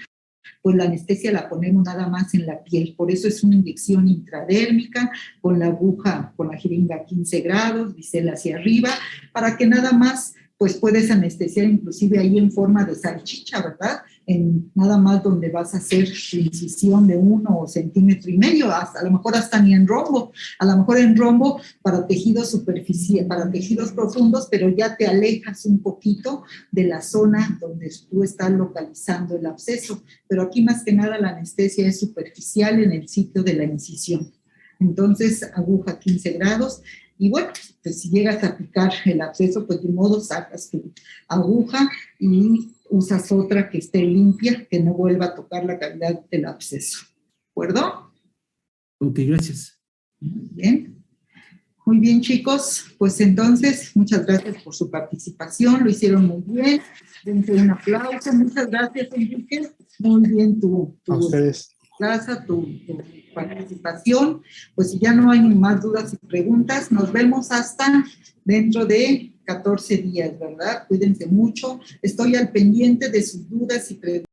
pues la anestesia la ponemos nada más en la piel. Por eso es una inyección intradérmica con la aguja, con la jeringa a 15 grados, bisel hacia arriba, para que nada más pues puedes anestesiar inclusive ahí en forma de salchicha, ¿verdad? En nada más donde vas a hacer incisión de 1 centímetro y medio, hasta, a lo mejor hasta ni en rombo, a lo mejor en rombo para tejidos superficiales, para tejidos profundos, pero ya te alejas un poquito de la zona donde tú estás localizando el absceso, pero aquí más que nada la anestesia es superficial en el sitio de la incisión. Entonces, aguja 15 grados, y bueno, pues si llegas a aplicar el absceso, pues de modo sacas tu aguja y usas otra que esté limpia, que no vuelva a tocar la cavidad del absceso. ¿De acuerdo? Ok, gracias. Muy bien, chicos. Pues entonces, muchas gracias por su participación. Lo hicieron muy bien. Dense un aplauso. Muchas gracias, Enrique. Muy bien a ustedes. Tu participación. Pues si ya no hay ni más dudas y preguntas, nos vemos hasta dentro de 14 días, ¿verdad? Cuídense mucho. Estoy al pendiente de sus dudas y preguntas.